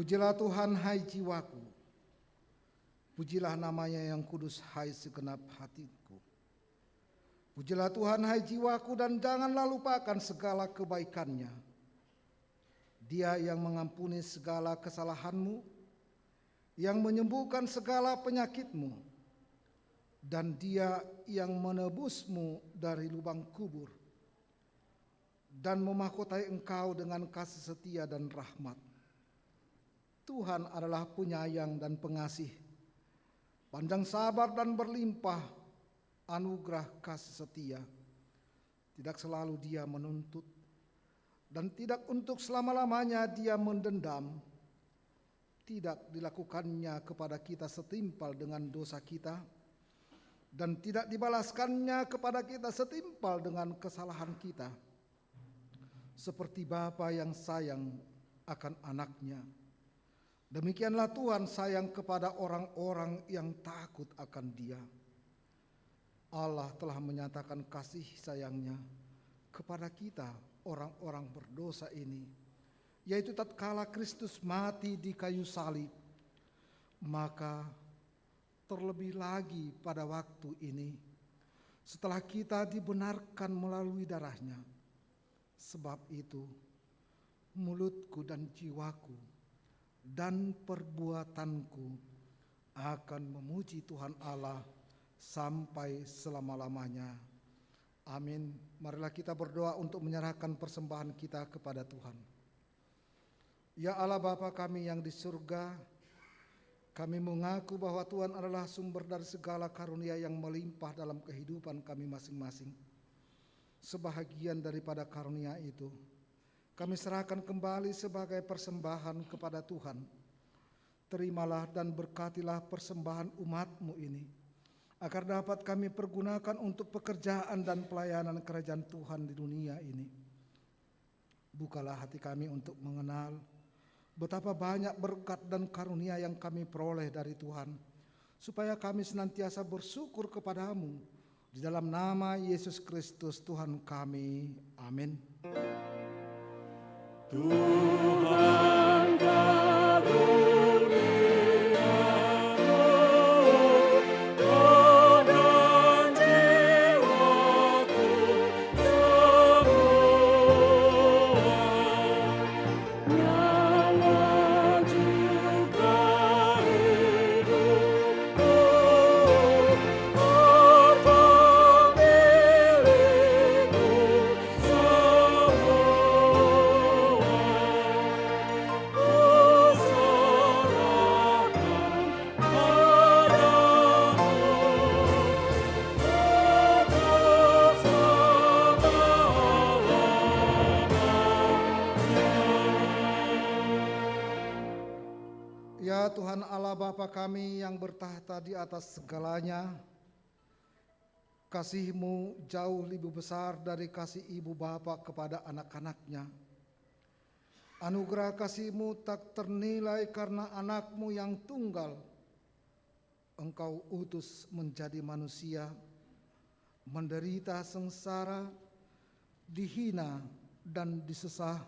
Pujilah Tuhan, hai jiwaku. Pujilah namanya yang kudus, hai segenap hatiku. Pujilah Tuhan, hai jiwaku, dan janganlah lupakan segala kebaikannya. Dia yang mengampuni segala kesalahanmu, yang menyembuhkan segala penyakitmu, dan Dia yang menebusmu dari lubang kubur, dan memahkotai engkau dengan kasih setia dan rahmat. Tuhan adalah penyayang dan pengasih, panjang sabar dan berlimpah anugerah kasih setia. Tidak selalu Dia menuntut, dan tidak untuk selama-lamanya Dia mendendam. Tidak dilakukannya kepada kita setimpal dengan dosa kita, dan tidak dibalaskannya kepada kita setimpal dengan kesalahan kita. Seperti bapa yang sayang akan anaknya, demikianlah Tuhan sayang kepada orang-orang yang takut akan Dia. Allah telah menyatakan kasih sayangnya kepada kita orang-orang berdosa ini, yaitu tatkala Kristus mati di kayu salib. Maka terlebih lagi pada waktu ini, setelah kita dibenarkan melalui darahnya. Sebab itu mulutku dan jiwaku dan perbuatanku akan memuji Tuhan Allah sampai selama-lamanya. Amin. Marilah kita berdoa untuk menyerahkan persembahan kita kepada Tuhan. Ya Allah Bapa kami yang di surga, kami mengaku bahwa Tuhan adalah sumber dari segala karunia yang melimpah dalam kehidupan kami masing-masing. Sebahagian daripada karunia itu kami serahkan kembali sebagai persembahan kepada Tuhan. Terimalah dan berkatilah persembahan umat-Mu ini, agar dapat kami pergunakan untuk pekerjaan dan pelayanan kerajaan Tuhan di dunia ini. Bukalah hati kami untuk mengenal betapa banyak berkat dan karunia yang kami peroleh dari Tuhan, supaya kami senantiasa bersyukur kepadamu. Di dalam nama Yesus Kristus Tuhan kami. Amin. Tuhan Tuhan Allah Bapa kami yang bertahta di atas segalanya, Kasih-Mu jauh lebih besar dari kasih ibu bapa kepada anak-anaknya. Anugerah kasih-Mu tak ternilai karena anak-Mu yang tunggal Engkau utus menjadi manusia, menderita sengsara, dihina dan disesah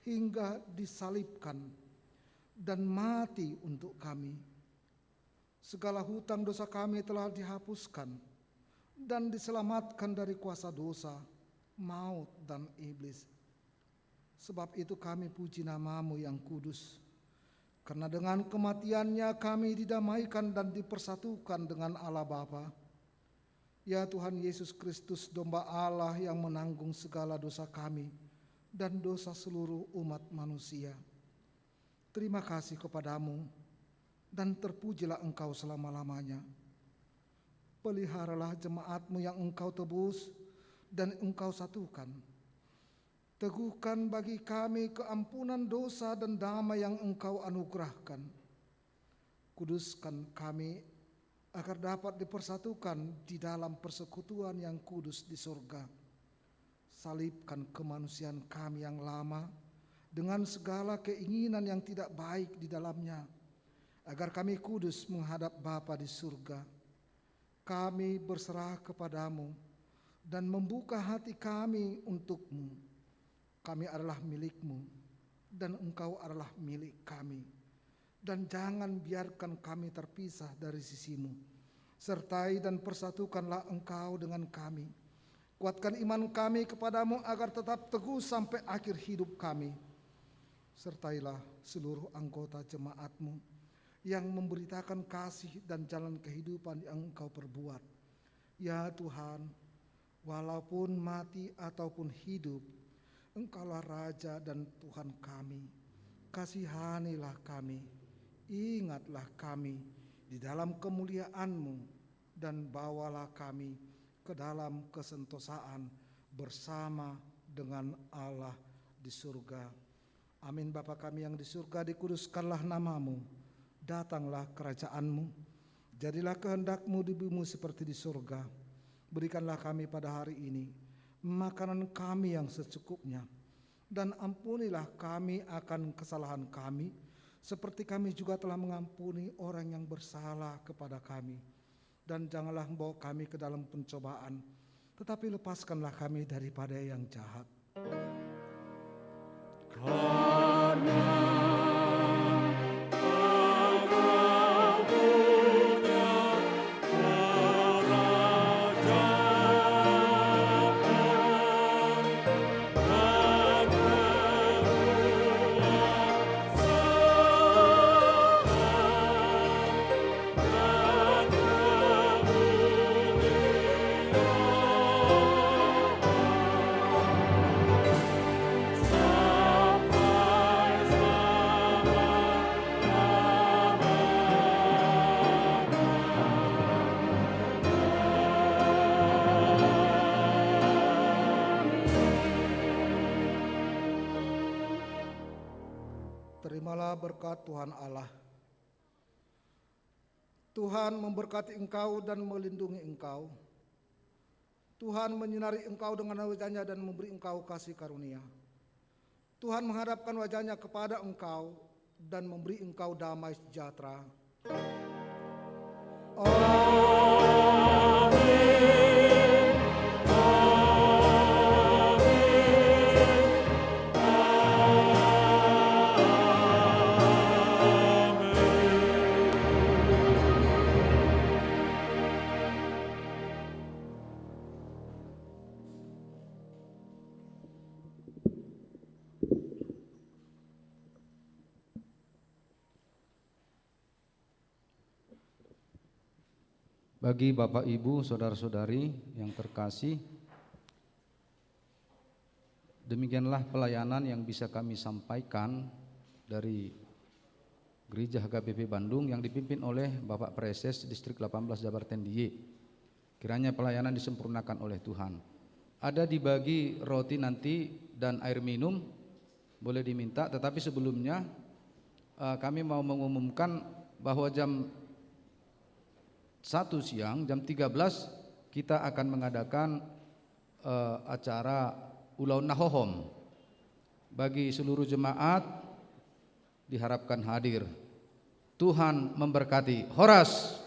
hingga disalibkan dan mati untuk kami. Segala hutang dosa kami telah dihapuskan dan diselamatkan dari kuasa dosa, maut, dan iblis. Sebab itu kami puji nama-Mu yang kudus, karena dengan kematian-Nya kami didamaikan dan dipersatukan dengan Allah Bapa. Ya Tuhan Yesus Kristus, domba Allah yang menanggung segala dosa kami dan dosa seluruh umat manusia. Terima kasih kepadamu dan terpujilah Engkau selama-lamanya. Peliharalah jemaat-Mu yang Engkau tebus dan Engkau satukan. Teguhkan bagi kami keampunan dosa dan damai yang Engkau anugerahkan. Kuduskan kami agar dapat dipersatukan di dalam persekutuan yang kudus di surga. Salibkan kemanusiaan kami yang lama dengan segala keinginan yang tidak baik di dalamnya, agar kami kudus menghadap Bapa di surga. Kami berserah kepadamu dan membuka hati kami untuk-Mu. Kami adalah milik-Mu dan Engkau adalah milik kami. Dan jangan biarkan kami terpisah dari sisi-Mu. Sertai dan persatukanlah Engkau dengan kami. Kuatkan iman kami kepadamu agar tetap teguh sampai akhir hidup kami. Sertailah seluruh anggota jemaat-Mu yang memberitakan kasih dan jalan kehidupan yang Engkau perbuat. Ya Tuhan, walaupun mati ataupun hidup, Engkaulah Raja dan Tuhan kami. Kasihanilah kami, ingatlah kami di dalam kemuliaan-Mu, dan bawalah kami ke dalam kesentosaan bersama dengan Allah di surga. Amin. Bapa kami yang di surga, dikuduskanlah nama-Mu. Datanglah kerajaan-Mu, jadilah kehendak-Mu di bumi seperti di surga. Berikanlah kami pada hari ini makanan kami yang secukupnya, dan ampunilah kami akan kesalahan kami, seperti kami juga telah mengampuni orang yang bersalah kepada kami. Dan janganlah membawa kami ke dalam pencobaan, tetapi lepaskanlah kami daripada yang jahat. Terimalah berkat Tuhan Allah. Tuhan memberkati engkau dan melindungi engkau. Tuhan menyinari engkau dengan wajah-Nya dan memberi engkau kasih karunia. Tuhan menghadapkan wajah-Nya kepada engkau dan memberi engkau damai sejahtera. Bagi Bapak Ibu, saudara-saudari yang terkasih, demikianlah pelayanan yang bisa kami sampaikan dari Gereja HKBP Bandung yang dipimpin oleh Bapak Preses Distrik 18 Jabarten DIY. Kiranya pelayanan disempurnakan oleh Tuhan. Ada dibagi roti nanti dan air minum, boleh diminta, tetapi sebelumnya kami mau mengumumkan bahwa jam 1 siang, jam 13 kita akan mengadakan acara Ulau Nahohom. Bagi seluruh jemaat diharapkan hadir. Tuhan memberkati. Horas.